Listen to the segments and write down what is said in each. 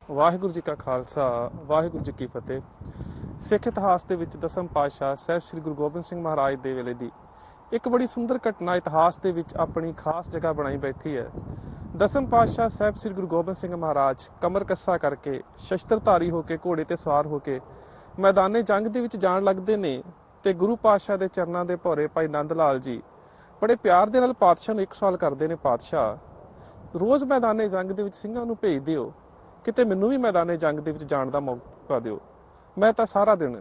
ਵਾਹਿਗੁਰੂ ਜੀ ਕਾ ਖਾਲਸਾ ਵਾਹਿਗੁਰੂ ਜੀ ਕੀ ਫਤਿਹ। ਸਿੱਖ ਇਤਿਹਾਸ ਦੇ ਵਿੱਚ ਦਸਮ ਪਾਤਸ਼ਾਹ ਸਾਹਿਬ ਸ੍ਰੀ ਗੁਰੂ ਗੋਬਿੰਦ ਸਿੰਘ ਮਹਾਰਾਜ ਦੇ ਵੇਲੇ ਦੀ ਇੱਕ ਬੜੀ ਸੁੰਦਰ ਘਟਨਾ ਇਤਿਹਾਸ ਦੇ ਵਿੱਚ ਆਪਣੀ ਖਾਸ ਜਗ੍ਹਾ ਬਣਾਈ ਬੈਠੀ ਹੈ। ਦਸਮ ਪਾਤਸ਼ਾਹ ਸਾਹਿਬ ਸ੍ਰੀ ਗੁਰੂ ਗੋਬਿੰਦ ਸਿੰਘ ਮਹਾਰਾਜ ਕਮਰ ਕੱਸਾ ਕਰਕੇ ਸ਼ਸਤਰਧਾਰੀ ਹੋ ਕੇ ਘੋੜੇ ਤੇ ਸਵਾਰ ਹੋ ਕੇ ਮੈਦਾਨੇ ਜੰਗ ਦੇ ਵਿੱਚ ਜਾਣ ਲੱਗਦੇ ਨੇ ਤੇ ਗੁਰੂ ਪਾਤਸ਼ਾਹ ਦੇ ਚਰਨਾਂ ਦੇ ਭੋਰੇ ਭਾਈ ਨੰਦ ਲਾਲ ਜੀ ਬੜੇ ਪਿਆਰ ਦੇ ਨਾਲ ਪਾਤਸ਼ਾਹ ਨੂੰ ਇੱਕ ਸਵਾਲ ਕਰਦੇ ਨੇ, ਪਾਤਸ਼ਾਹ ਰੋਜ਼ ਮੈਦਾਨੇ ਜੰਗ ਦੇ ਵਿੱਚ ਸਿੰਘਾਂ ਨੂੰ ਭੇਜ ਦਿਓ, ਕਿਤੇ ਮੈਨੂੰ ਵੀ ਮੈਦਾਨੇ ਜੰਗ ਦੇ ਵਿੱਚ ਜਾਣ ਦਾ ਮੌਕਾ ਦਿਓ। ਮੈਂ ਤਾਂ ਸਾਰਾ ਦਿਨ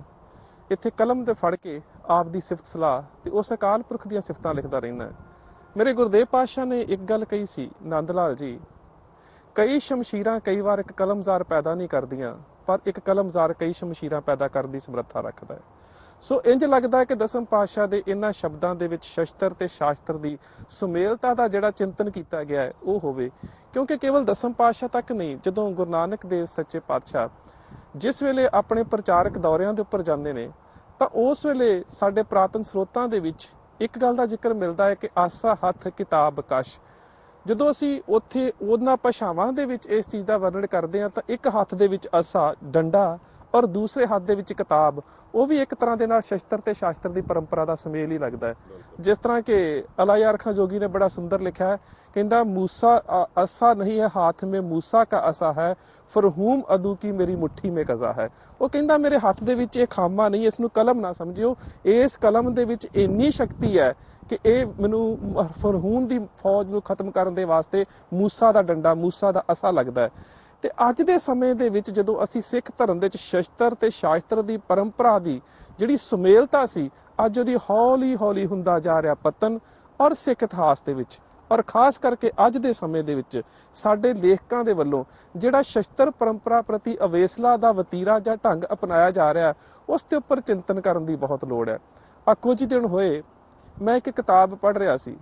ਇੱਥੇ ਕਲਮ ਤੇ ਫੜ ਕੇ ਆਪ ਦੀ ਸਿਫਤ ਸਲਾਹ ਤੇ ਉਸ ਅਕਾਲ ਪੁਰਖ ਦੀਆਂ ਸਿਫਤਾਂ ਲਿਖਦਾ ਰਹਿਣਾ। ਮੇਰੇ ਗੁਰਦੇਵ ਪਾਤਸ਼ਾਹ ਨੇ ਇੱਕ ਗੱਲ ਕਹੀ ਸੀ, ਨੰਦ ਲਾਲ ਜੀ, ਕਈ ਸ਼ਮਸ਼ੀਰਾਂ ਕਈ ਵਾਰ ਇੱਕ ਕਲਮਜ਼ਾਰ ਪੈਦਾ ਨਹੀਂ ਕਰਦੀਆਂ, ਪਰ ਇੱਕ ਕਲਮਜ਼ਾਰ ਕਈ ਸ਼ਮਸ਼ੀਰਾਂ ਪੈਦਾ ਕਰਨ ਦੀ ਸਮਰੱਥਾ ਰੱਖਦਾ ਹੈ। ਸੋ ਇੰਜ ਲੱਗਦਾ ਹੈ ਕਿ ਦਸਮ ਪਾਤਸ਼ਾਹ ਦੇ ਇਹਨਾਂ ਸ਼ਬਦਾਂ ਦੇ ਵਿੱਚ ਸ਼ਸਤਰ ਤੇ ਸ਼ਾਸਤਰ ਦੀ ਸੁਮੇਲਤਾ ਦਾ ਜਿਹੜਾ ਚਿੰਤਨ ਕੀਤਾ ਗਿਆ ਹੈ ਉਹ ਹੋਵੇ, ਕਿਉਂਕਿ ਕੇਵਲ ਦਸਮ ਪਾਤਸ਼ਾਹ ਤੱਕ ਨਹੀਂ, ਜਦੋਂ ਗੁਰੂ ਨਾਨਕ ਦੇਵ ਸੱਚੇ ਪਾਤਸ਼ਾਹ ਜਿਸ ਵੇਲੇ ਆਪਣੇ ਪ੍ਰਚਾਰਕ ਦੌਰਿਆਂ ਦੇ ਉੱਪਰ ਜਾਂਦੇ ਨੇ ਤਾਂ ਉਸ ਵੇਲੇ ਸਾਡੇ ਪ੍ਰਾਤਨ ਸਰੋਤਾਂ ਦੇ ਵਿੱਚ ਇੱਕ ਗੱਲ ਦਾ ਜ਼ਿਕਰ ਮਿਲਦਾ ਹੈ ਕਿ ਆਸਾ ਹੱਥ ਕਿਤਾਬ ਕਸ਼। ਜਦੋਂ ਅਸੀਂ ਉੱਥੇ ਉਹਨਾਂ ਭਾਸ਼ਾਵਾਂ ਦੇ ਵਿੱਚ ਇਸ ਚੀਜ਼ ਦਾ ਵਰਣਨ ਕਰਦੇ ਹਾਂ ਤਾਂ ਇੱਕ ਹੱਥ ਦੇ ਵਿੱਚ ਆਸਾ ਡੰਡਾ ਔਰ ਦੂਸਰੇ ਹੱਥ ਦੇ ਵਿੱਚ ਕਿਤਾਬ, ਉਹ ਵੀ ਇੱਕ ਤਰ੍ਹਾਂ ਦੇ ਨਾਲ ਸ਼ਸਤਰ ਤੇ ਸ਼ਾਸਤਰ ਦੀ ਪਰੰਪਰਾ ਦਾ ਸੁਮੇਲ ਹੀ ਲੱਗਦਾ ਹੈ। ਜਿਸ ਤਰ੍ਹਾਂ ਕਿ ਅਲਾਯਾਰ ਖਾਂ ਜੋਗੀ ਨੇ ਬੜਾ ਸੁੰਦਰ ਲਿਖਿਆ ਹੈ, ਕਹਿੰਦਾ ਮੂਸਾ ਅਸਾ ਨਹੀਂ ਹੈ ਹਾਥ ਮੇਂ ਮੂਸਾ ਕਾ ਅਸਾ ਹੈ, ਫਰਹੂਮ ਅਦੂ ਕੀ ਮੇਰੀ ਮੁੱਠੀ ਮੇਂ ਕਜ਼ਾ ਹੈ। ਉਹ ਕਹਿੰਦਾ ਮੇਰੇ ਹੱਥ ਦੇ ਵਿੱਚ ਇਹ ਖਾਮਾ ਨਹੀਂ, ਇਸ ਨੂੰ ਕਲਮ ਨਾ ਸਮਝਿਓ, ਇਸ ਕਲਮ ਦੇ ਵਿੱਚ ਇੰਨੀ ਸ਼ਕਤੀ ਹੈ ਕਿ ਇਹ ਮੈਨੂੰ ਫਰਹੂਮ ਦੀ ਫੌਜ ਨੂੰ ਖਤਮ ਕਰਨ ਦੇ ਵਾਸਤੇ ਮੂਸਾ ਦਾ ਡੰਡਾ, ਮੂਸਾ ਦਾ ਅਸਾ ਲੱਗਦਾ ਹੈ। ਤੇ ਅੱਜ ਦੇ ਸਮੇਂ ਦੇ ਵਿੱਚ ਜਦੋਂ ਅਸੀਂ ਸਿੱਖ ਧਰਮ ਦੇ ਵਿੱਚ ਸ਼ਸਤਰ ਤੇ ਸ਼ਾਸਤਰ ਦੀ ਪਰੰਪਰਾ ਦੀ ਜਿਹੜੀ ਸੁਮੇਲਤਾ ਸੀ, ਅੱਜ ਉਹਦੀ ਹੌਲੀ ਹੌਲੀ ਹੁੰਦਾ ਜਾ ਰਿਹਾ ਪਤਨ ਔਰ ਸਿੱਖ ਇਤਿਹਾਸ ਦੇ ਵਿੱਚ, ਔਰ ਖਾਸ ਕਰਕੇ ਅੱਜ ਦੇ ਸਮੇਂ ਦੇ ਵਿੱਚ ਸਾਡੇ ਲੇਖਕਾਂ ਦੇ ਵੱਲੋਂ ਜਿਹੜਾ ਸ਼ਸਤਰ ਪਰੰਪਰਾ ਪ੍ਰਤੀ ਅਵੇਸਲਾ ਦਾ ਵਤੀਰਾ ਜਾਂ ਢੰਗ ਅਪਣਾਇਆ ਜਾ ਰਿਹਾ, ਉਸ ਦੇ ਉੱਪਰ ਚਿੰਤਨ ਕਰਨ ਦੀ ਬਹੁਤ ਲੋੜ ਹੈ। ਕੁਝ ਦਿਨ ਹੋਏ ਮੈਂ ਇੱਕ ਕਿਤਾਬ ਪੜ੍ਹ ਰਿਹਾ ਸੀ,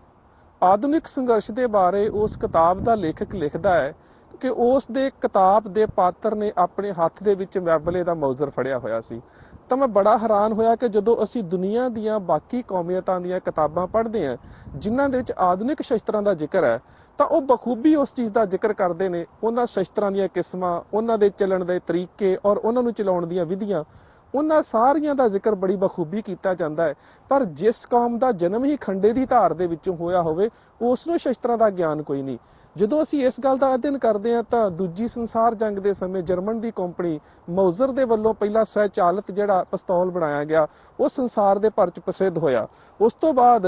ਆਧੁਨਿਕ ਸੰਘਰਸ਼ ਦੇ ਬਾਰੇ। ਉਸ ਕਿਤਾਬ ਦਾ ਲੇਖਕ ਲਿਖਦਾ ਹੈ ਕਿ ਉਸ ਦੇ ਕਿਤਾਬ ਦੇ ਪਾਤਰ ਨੇ ਆਪਣੇ ਹੱਥ ਦੇ ਵਿੱਚ ਮੈਬਲੇ ਦਾ ਮੌਜ਼ਰ ਫੜਿਆ ਹੋਇਆ ਸੀ। ਤਾਂ ਮੈਂ ਬੜਾ ਹੈਰਾਨ ਹੋਇਆ ਕਿ ਜਦੋਂ ਅਸੀਂ ਦੁਨੀਆ ਦੀਆਂ ਬਾਕੀ ਕੌਮੀਅਤਾਂ ਦੀਆਂ ਕਿਤਾਬਾਂ ਪੜ੍ਹਦੇ ਹਾਂ ਜਿਨ੍ਹਾਂ ਦੇ ਵਿੱਚ ਆਧੁਨਿਕ ਸ਼ਸਤਰਾਂ ਦਾ ਜ਼ਿਕਰ ਹੈ, ਤਾਂ ਉਹ ਬਖੂਬੀ ਉਸ ਚੀਜ਼ ਦਾ ਜ਼ਿਕਰ ਕਰਦੇ ਨੇ, ਉਹਨਾਂ ਸ਼ਸਤਰਾਂ ਦੀਆਂ ਕਿਸਮਾਂ, ਉਹਨਾਂ ਦੇ ਚੱਲਣ ਦੇ ਤਰੀਕੇ ਔਰ ਉਹਨਾਂ ਨੂੰ ਚਲਾਉਣ ਦੀਆਂ ਵਿਧੀਆਂ, ਉਹਨਾਂ ਸਾਰੀਆਂ ਦਾ ਜ਼ਿਕਰ ਬੜੀ ਬਖੂਬੀ ਕੀਤਾ ਜਾਂਦਾ ਹੈ। ਪਰ ਜਿਸ ਕੌਮ ਦਾ ਜਨਮ ਹੀ ਖੰਡੇ ਦੀ ਧਾਰ ਦੇ ਵਿੱਚੋਂ ਹੋਇਆ ਹੋਵੇ, ਉਸ ਨੂੰ ਸ਼ਸਤਰਾਂ ਦਾ ਗਿਆਨ ਕੋਈ ਨਹੀਂ। ਜਦੋਂ ਅਸੀਂ ਇਸ ਗੱਲ ਦਾ ਅਧਿਐਨ ਕਰਦੇ ਹਾਂ ਤਾਂ ਦੂਜੀ ਸੰਸਾਰ ਜੰਗ ਦੇ ਸਮੇਂ ਜਰਮਨ ਦੀ ਕੰਪਨੀ ਮੌਜ਼ਰ ਦੇ ਵੱਲੋਂ ਪਹਿਲਾ ਸਵੈ ਚਾਲਿਤ ਜਿਹੜਾ ਪਿਸਤੌਲ ਬਣਾਇਆ ਗਿਆ, ਉਹ ਸੰਸਾਰ ਦੇ ਭਰ 'ਚ ਪ੍ਰਸਿੱਧ ਹੋਇਆ। ਉਸ ਤੋਂ ਬਾਅਦ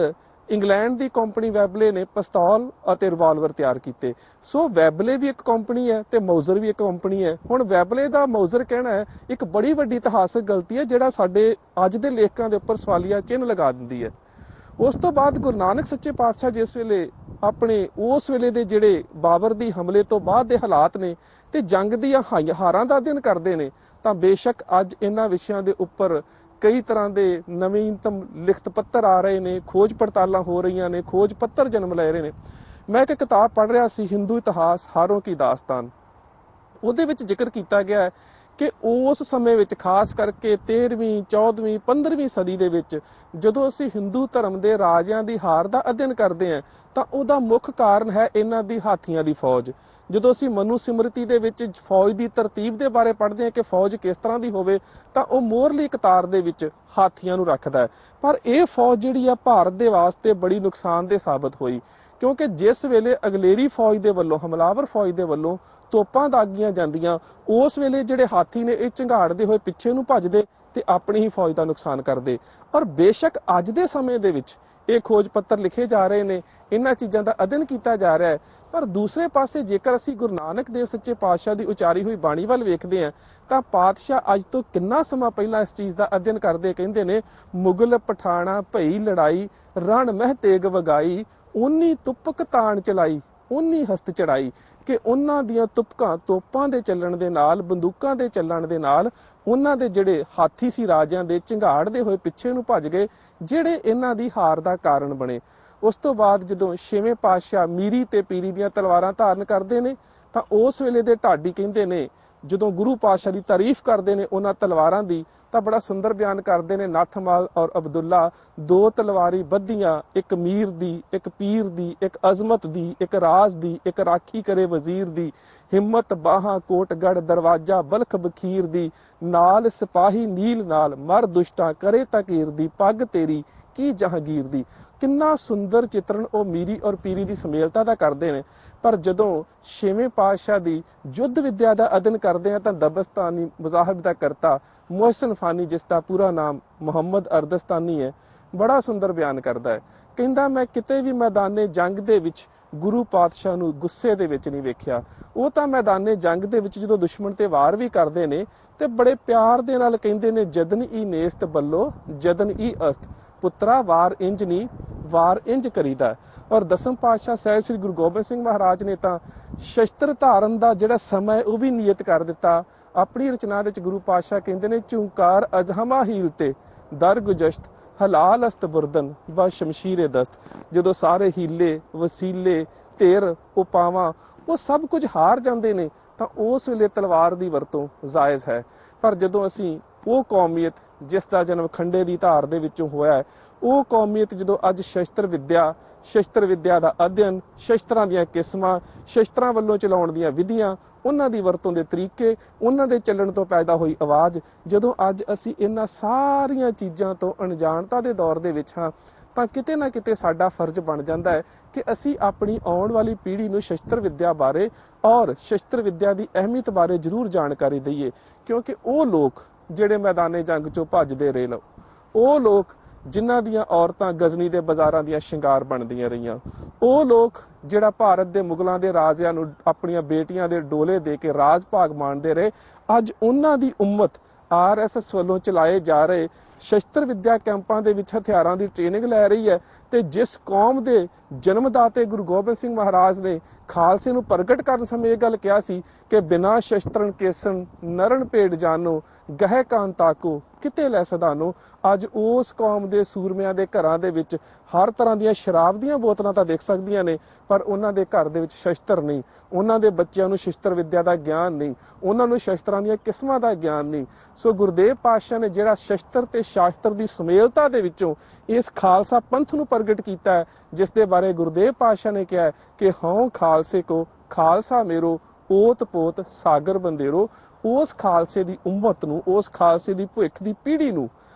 ਇੰਗਲੈਂਡ ਦੀ ਕੰਪਨੀ ਵੈਬਲੇ ਨੇ ਪਿਸਤੌਲ ਅਤੇ ਰਿਵਾਲਵਰ ਤਿਆਰ ਕੀਤੇ। ਸੋ ਵੈਬਲੇ ਵੀ ਇੱਕ ਕੰਪਨੀ ਹੈ ਤੇ ਮੌਜ਼ਰ ਵੀ ਇੱਕ ਕੰਪਨੀ ਹੈ। ਹੁਣ ਵੈਬਲੇ ਦਾ ਮੌਜ਼ਰ ਕਹਿਣਾ ਹੈ ਇੱਕ ਬੜੀ ਵੱਡੀ ਇਤਿਹਾਸਕ ਗਲਤੀ ਹੈ, ਜਿਹੜਾ ਸਾਡੇ ਅੱਜ ਦੇ ਲੇਖਕਾਂ ਦੇ ਉੱਪਰ ਸਵਾਲੀਆ ਚਿੰਨ੍ਹ ਲਗਾ ਦਿੰਦੀ ਹੈ। ਉਸ ਤੋਂ ਬਾਅਦ ਗੁਰੂ ਨਾਨਕ ਸੱਚੇ ਪਾਤਸ਼ਾਹ ਜਿਸ ਵੇਲੇ ਆਪਣੇ ਉਸ ਵੇਲੇ ਦੇ ਜਿਹੜੇ ਬਾਬਰ ਦੀ ਹਮਲੇ ਤੋਂ ਬਾਅਦ ਦੇ ਹਾਲਾਤ ਨੇ ਤੇ ਜੰਗ ਦੀਆਂ ਹਾਰਾਂ ਦਾ ਅਧਿਐਨ ਕਰਦੇ ਨੇ, ਤਾਂ ਬੇਸ਼ੱਕ ਅੱਜ ਇਹਨਾਂ ਵਿਸ਼ਿਆਂ ਦੇ ਉੱਪਰ ਕਈ ਤਰ੍ਹਾਂ ਦੇ ਨਵੀਨਤਮ ਲਿਖਤ ਪੱਤਰ ਆ ਰਹੇ ਨੇ, ਖੋਜ ਪੜਤਾਲਾਂ ਹੋ ਰਹੀਆਂ ਨੇ, ਖੋਜ ਪੱਤਰ ਜਨਮ ਲੈ ਰਹੇ ਨੇ। ਮੈਂ ਇੱਕ ਕਿਤਾਬ ਪੜ੍ਹ ਰਿਹਾ ਸੀ, ਹਿੰਦੂ ਇਤਿਹਾਸ ਹਾਰੋਂ ਕੀ ਦਾਸਤਾਨ। ਉਹਦੇ ਵਿੱਚ ਜ਼ਿਕਰ ਕੀਤਾ ਗਿਆ ਹੈ ਕਿ ਉਸ ਸਮੇਂ ਵਿੱਚ ਖਾਸ ਕਰਕੇ 13ਵੀਂ 14ਵੀਂ 15ਵੀਂ ਸਦੀ ਦੇ ਵਿੱਚ ਜਦੋਂ ਅਸੀਂ ਹਿੰਦੂ ਧਰਮ ਦੇ ਰਾਜਿਆਂ ਦੀ ਹਾਰ ਦਾ ਅਧਿਐਨ ਕਰਦੇ ਹਾਂ ਤਾਂ ਉਹਦਾ ਮੁੱਖ ਕਾਰਨ ਹੈ ਇਹਨਾਂ ਦੀ ਹਾਥੀਆਂ ਦੀ ਫੌਜ। ਜਦੋਂ ਅਸੀਂ ਮਨੂ ਸਿਮਰਤੀ ਦੇ ਵਿੱਚ ਫੌਜ ਦੀ ਤਰਤੀਬ ਦੇ ਬਾਰੇ ਪੜ੍ਹਦੇ ਹਾਂ ਕਿ ਫੌਜ ਕਿਸ ਤਰ੍ਹਾਂ ਦੀ ਹੋਵੇ, ਤਾਂ ਉਹ ਮੋਹਰਲੀ ਕਤਾਰ ਦੇ ਵਿੱਚ ਹਾਥੀਆਂ ਨੂੰ ਰੱਖਦਾ ਹੈ। ਪਰ ਇਹ ਫੌਜ ਜਿਹੜੀ ਆ ਭਾਰਤ ਦੇ ਵਾਸਤੇ ਬੜੀ ਨੁਕਸਾਨਦੇਹ ਸਾਬਤ ਹੋਈ, ਕਿਉਂਕਿ ਜਿਸ ਵੇਲੇ ਅਗਲੇਰੀ ਫੌਜ ਦੇ ਵੱਲੋਂ, ਹਮਲਾਵਰ ਫੌਜ ਦੇ ਵੱਲੋਂ ਤੋਪਾਂ ਦਾਗੀਆਂ ਜਾਂਦੀਆਂ, ਉਸ ਵੇਲੇ ਜਿਹੜੇ ਹਾਥੀ ਨੇ ਇਹ ਝੰਗਾੜਦੇ ਹੋਏ ਪਿੱਛੇ ਨੂੰ ਭੱਜਦੇ ਤੇ ਆਪਣੀ ਹੀ ਫੌਜ ਦਾ ਨੁਕਸਾਨ ਕਰਦੇ। ਔਰ ਬੇਸ਼ੱਕ ਅੱਜ ਦੇ ਸਮੇਂ ਦੇ ਵਿੱਚ ਇਹ ਖੋਜ ਪੱਤਰ ਲਿਖੇ ਜਾ ਰਹੇ ਨੇ, ਇਹਨਾਂ ਚੀਜ਼ਾਂ ਦਾ ਅਧਿਐਨ ਕੀਤਾ ਜਾ ਰਿਹਾ ਹੈ, ਪਰ ਦੂਸਰੇ ਪਾਸੇ ਜੇਕਰ ਅਸੀਂ ਗੁਰੂ ਨਾਨਕ ਦੇਵ ਸੱਚੇ ਪਾਤਸ਼ਾਹ ਦੀ ਉਚਾਰੀ ਹੋਈ ਬਾਣੀ ਵੱਲ ਵੇਖਦੇ ਹਾਂ ਤਾਂ ਪਾਤਸ਼ਾਹ ਅੱਜ ਤੋਂ ਕਿੰਨਾ ਸਮਾਂ ਪਹਿਲਾਂ ਇਸ ਚੀਜ਼ ਦਾ ਅਧਿਐਨ ਕਰਦੇ ਕਹਿੰਦੇ ਨੇ, ਮੁਗਲ ਪਠਾਣਾ ਭਈ ਲੜਾਈ ਰਣ ਮਹਿ ਤੇਗ ਵਗਾਈ, ਉਨੀ ਤੁਪਕ ਤਾਣ ਚਲਾਈ ਉਨੀ ਹਸਤ ਚੜਾਈ। ਕਿ ਉਹਨਾਂ ਦੀਆਂ ਤੁਪਕਾਂ, ਤੋਪਾਂ ਦੇ ਚੱਲਣ ਦੇ ਨਾਲ, ਬੰਦੂਕਾਂ ਦੇ ਚੱਲਣ ਦੇ ਨਾਲ ਉਹਨਾਂ ਦੇ ਜਿਹੜੇ ਹਾਥੀ ਸੀ ਰਾਜਿਆਂ ਦੇ, ਝੰਗਾੜਦੇ ਹੋਏ ਪਿੱਛੇ ਨੂੰ ਭੱਜ ਗਏ, ਜਿਹੜੇ ਇਹਨਾਂ ਦੀ ਹਾਰ ਦਾ ਕਾਰਨ ਬਣੇ। ਉਸ ਤੋਂ ਬਾਅਦ ਜਦੋਂ ਛੇਵੇਂ ਪਾਤਸ਼ਾਹ ਮੀਰੀ ਤੇ ਪੀਰੀ ਦੀਆਂ ਤਲਵਾਰਾਂ ਧਾਰਨ ਕਰਦੇ ਨੇ ਤਾਂ ਉਸ ਵੇਲੇ ਦੇ ਢਾਡੀ ਕਹਿੰਦੇ ਨੇ ਜਦੋਂ ਗੁਰੂ ਪਾਤਸ਼ਾਹ ਦੀ ਤਾਰੀਫ ਕਰਦੇ ਨੇ ਉਹਨਾਂ ਤਲਵਾਰਾਂ ਦੀ ਤਾਂ ਬੜਾ ਸੁੰਦਰ ਬਿਆਨ ਕਰਦੇ ਨੇ। ਨੱਥਮਾਲ ਔਰ ਅਬਦੁੱਲਾ ਦੋ ਤਲਵਾਰੀ ਬੱਧੀਆਂ, ਇੱਕ ਮੀਰ ਦੀ, ਇੱਕ ਪੀਰ ਦੀ, ਇੱਕ ਅਜ਼ਮਤ ਦੀ, ਇੱਕ ਰਾਜ ਦੀ, ਇੱਕ ਰਾਖੀ ਕਰੇ ਵਜ਼ੀਰ ਦੀ, ਹਿੰਮਤ ਬਾਹਾਂ ਕੋਟਗੜ ਦਰਵਾਜ਼ਾ ਬਲਖ ਬਖੀਰ ਦੀ, ਨਾਲ ਸਿਪਾਹੀ ਨੀਲ ਨਾਲ ਮਰ ਦੁਸ਼ਟਾਂ ਕਰੇ ਤਕੀਰ ਦੀ, ਪੱਗ ਤੇਰੀ ਕੀ ਜਹਾਂਗੀਰ ਦੀ। ਕਿੰਨਾ ਸੁੰਦਰ ਚਿਤਰਨ ਉਹ ਮੀਰੀ ਔਰ ਪੀਰੀ ਦੀ ਸਮੇਲਤਾ ਦਾ ਕਰਦੇ ਨੇ। ਪਰ ਜਦੋਂ ਛੇਵੇਂ ਪਾਤਸ਼ਾਹ ਦੀ ਯੁੱਧ ਵਿਦਿਆ ਦਾ ਅਧਿਨ ਕਰਦੇ ਆ ਤਾਂ ਦਬਸਤਾਨੀ ਮੁਜ਼ਾਹਬ ਦਾ ਕਰਤਾ ਮੁਹਸਿਨ ਫਾਨੀ, ਜਿਸ ਦਾ ਪੂਰਾ ਨਾਮ ਮੁਹੰਮਦ ਅਰਦਸਤਾਨੀ ਹੈ, ਬੜਾ ਸੁੰਦਰ ਬਿਆਨ ਕਰਦਾ ਹੈ। ਕਹਿੰਦਾ ਮੈਂ ਕਿਤੇ ਵੀ ਮੈਦਾਨੇ ਜੰਗ ਦੇ ਵਿੱਚ ਗੁਰੂ ਪਾਤਸ਼ਾਹ ਨੂੰ ਗੁੱਸੇ ਦੇ ਵਿੱਚ ਨਹੀਂ ਵੇਖਿਆ। ਉਹ ਤਾਂ ਮੈਦਾਨੇ ਜੰਗ ਦੇ ਵਿੱਚ ਜਦੋਂ ਦੁਸ਼ਮਣ ਤੇ ਵਾਰ ਵੀ ਕਰਦੇ ਨੇ ਤੇ ਬੜੇ ਪਿਆਰ ਦੇ ਨਾਲ ਕਹਿੰਦੇ ਨੇ, ਜਦਨ ਈ ਨੇਸਤ ਬੱਲੋ ਜਦਨ ਈ ਅਸਤ, ਪੁੱਤਰਾ ਵਾਰ ਇੰਜ ਨਹੀਂ ਵਾਰ ਇੰਜ ਕਰੀਦਾ। ਔਰ ਦਸਮ ਪਾਤਸ਼ਾਹ ਸਾਹਿਬ ਸ੍ਰੀ ਗੁਰੂ ਗੋਬਿੰਦ ਸਿੰਘ ਮਹਾਰਾਜ ਨੇ ਤਾਂ ਸ਼ਸਤਰ ਧਾਰਨ ਦਾ ਜਿਹੜਾ ਸਮਾਂ ਉਹ ਵੀ ਨਿਯਤ ਕਰ ਦਿੱਤਾ। ਆਪਣੀ ਰਚਨਾ ਵਿੱਚ ਗੁਰੂ ਪਾਤਸ਼ਾਹ ਕਹਿੰਦੇ ਨੇ, ਝੁੰਕਾਰ ਅਜ਼ਹਮਾ ਹੀਲ ਤੇ ਦਰ ਗੁਜਸ਼ਤ ਹਲਾਲ ਅਸਤ ਬੁਰਦਨ ਬ ਸ਼ਮਸ਼ੀਰੇ ਦਸਤ। ਜਦੋਂ ਸਾਰੇ ਹੀਲੇ ਵਸੀਲੇ ਧਿਰ ਉਪਾਵਾਂ ਉਹ ਸਭ ਕੁਝ ਹਾਰ ਜਾਂਦੇ ਨੇ ਤਾਂ ਉਸ ਵੇਲੇ ਤਲਵਾਰ ਦੀ ਵਰਤੋਂ ਜਾਇਜ਼ ਹੈ। ਪਰ ਜਦੋਂ ਅਸੀਂ ਉਹ ਕੌਮੀਅਤ ਜਿਸ ਦਾ ਜਨਮ ਖੰਡੇ ਦੀ ਧਾਰ ਦੇ ਵਿੱਚੋਂ ਹੋਇਆ, ਉਹ ਕੌਮੀਅਤ ਜਦੋਂ ਅੱਜ ਸ਼ਸਤਰ ਵਿਦਿਆ ਦਾ ਅਧਿਐਨ, ਸ਼ਸਤਰਾਂ ਦੀਆਂ ਕਿਸਮਾਂ, ਸ਼ਸਤਰਾਂ ਵੱਲੋਂ ਚਲਾਉਣ ਦੀਆਂ ਵਿਧੀਆਂ, ਉਹਨਾਂ ਦੀ ਵਰਤੋਂ ਦੇ ਤਰੀਕੇ, ਉਹਨਾਂ ਦੇ ਚੱਲਣ ਤੋਂ ਪੈਦਾ ਹੋਈ ਆਵਾਜ਼, ਜਦੋਂ ਅੱਜ ਅਸੀਂ ਇਹਨਾਂ ਸਾਰੀਆਂ ਚੀਜ਼ਾਂ ਤੋਂ ਅਣਜਾਣਤਾ ਦੇ ਦੌਰ ਦੇ ਵਿੱਚ ਹਾਂ ਤਾਂ ਕਿਤੇ ਨਾ ਕਿਤੇ ਸਾਡਾ ਫਰਜ਼ ਬਣ ਜਾਂਦਾ ਹੈ ਕਿ ਅਸੀਂ ਆਪਣੀ ਆਉਣ ਵਾਲੀ ਪੀੜ੍ਹੀ ਨੂੰ ਸ਼ਸਤਰ ਵਿਦਿਆ ਬਾਰੇ ਔਰ ਸ਼ਸਤਰ ਵਿਦਿਆ ਦੀ ਅਹਿਮੀਅਤ ਬਾਰੇ ਜ਼ਰੂਰ ਜਾਣਕਾਰੀ ਦਈਏ। ਕਿਉਂਕਿ ਉਹ ਲੋਕ ਜਿਹੜੇ ਮੈਦਾਨੇ ਜੰਗ ਚੋਂ ਭੱਜਦੇ ਰਹੇ ਲੋ, ਉਹ ਲੋਕ ਜਿਨ੍ਹਾਂ ਦੀਆਂ ਔਰਤਾਂ ਗਜ਼ਨੀ ਦੇ ਬਾਜ਼ਾਰਾਂ ਦੀਆਂ ਸ਼ਿੰਗਾਰ ਬਣਦੀਆਂ ਰਹੀਆਂ, ਉਹ ਲੋਕ ਜਿਹੜਾ ਭਾਰਤ ਦੇ ਮੁਗਲਾਂ ਦੇ ਰਾਜਿਆਂ ਨੂੰ ਆਪਣੀਆਂ ਬੇਟੀਆਂ ਦੇ ਡੋਲੇ ਦੇ ਕੇ ਰਾਜ ਭਾਗ ਮਾਣਦੇ ਰਹੇ, ਅੱਜ ਉਹਨਾਂ ਦੀ ਉਮਤ RSS ਵੱਲੋਂ ਚਲਾਏ ਜਾ ਰਹੇ ਸ਼ਸਤਰ ਵਿਦਿਆ ਕੈਂਪਾਂ ਦੇ ਵਿੱਚ ਹਥਿਆਰਾਂ ਦੀ ਟ੍ਰੇਨਿੰਗ ਲੈ ਰਹੀ ਹੈ। ਤੇ ਜਿਸ ਕੌਮ ਦੇ ਜਨਮਦਾਤੇ ਗੁਰੂ ਗੋਬਿੰਦ ਸਿੰਘ ਮਹਾਰਾਜ ਨੇ ਖਾਲਸੇ ਨੂੰ ਪ੍ਰਗਟ ਕਰਨ ਸਮੇਂ ਇਹ ਗੱਲ ਕਿਹਾ ਸੀ ਕਿ ਬਿਨਾਂ ਸ਼ਸਤਰਨ ਕੇਸਨ ਨਰਨ ਭੇਡ ਜਾਨੋ ਗਹਿ ਕਾਨ ਤਾਕੋ ਕਿਤੇ ਲੈ ਸਦਾਨੋ। ਅੱਜ ਉਸ ਕੌਮ ਦੇ ਸੂਰਮਿਆਂ ਦੇ ਘਰਾਂ ਦੇ ਵਿੱਚ ਹਰ ਤਰ੍ਹਾਂ ਦੀਆਂ ਸ਼ਰਾਬ ਦੀਆਂ ਬੋਤਲਾਂ ਤਾਂ ਦੇਖ ਸਕਦੀਆਂ ਨੇ, ਪਰ ਉਹਨਾਂ ਦੇ ਘਰ ਦੇ ਵਿੱਚ ਸ਼ਸਤਰ ਨਹੀਂ, ਉਹਨਾਂ ਦੇ ਬੱਚਿਆਂ ਨੂੰ ਸ਼ਸਤਰ ਵਿਦਿਆ ਦਾ ਗਿਆਨ ਨਹੀਂ, ਉਹਨਾਂ ਨੂੰ ਸ਼ਸਤਰਾਂ ਦੀਆਂ ਕਿਸਮਾਂ ਦਾ ਗਿਆਨ ਨਹੀਂ। ਸੋ ਗੁਰਦੇਵ ਪਾਤਸ਼ਾਹ ਨੇ ਜਿਹੜਾ ਸ਼ਸਤਰ ਤੇ ਸ਼ਾਸਤਰ ਦੀ ਸੁਮੇਲਤਾ ਦੇ ਵਿੱਚੋਂ ਇਸ ਖਾਲਸਾ ਪੰਥ ਨੂੰ ਪ੍ਰਗਟ ਕੀਤਾ ਹੈ, ਜਿਸ ਦੇ ਬਾਰੇ ਗੁਰਦੇਵ ਪਾਤਸ਼ਾਹ ਨੇ ਕਿਹਾ ਕਿ ਹਉ ਖਾਲਸੇ ਕੋ ਖਾਲਸਾ ਮੇਰੋ ਓਤ ਪੋਤ ਸਾਗਰ ਬੰਦੇਰੋ। ਉਸ ਖਾਲਸੇ ਦੀ ਉਮਤ ਨੂੰ, ਉਸ ਖਾਲਸੇ ਦੀ ਭਵਿੱਖ ਦੀ ਪੀੜ੍ਹੀ ਨੂੰ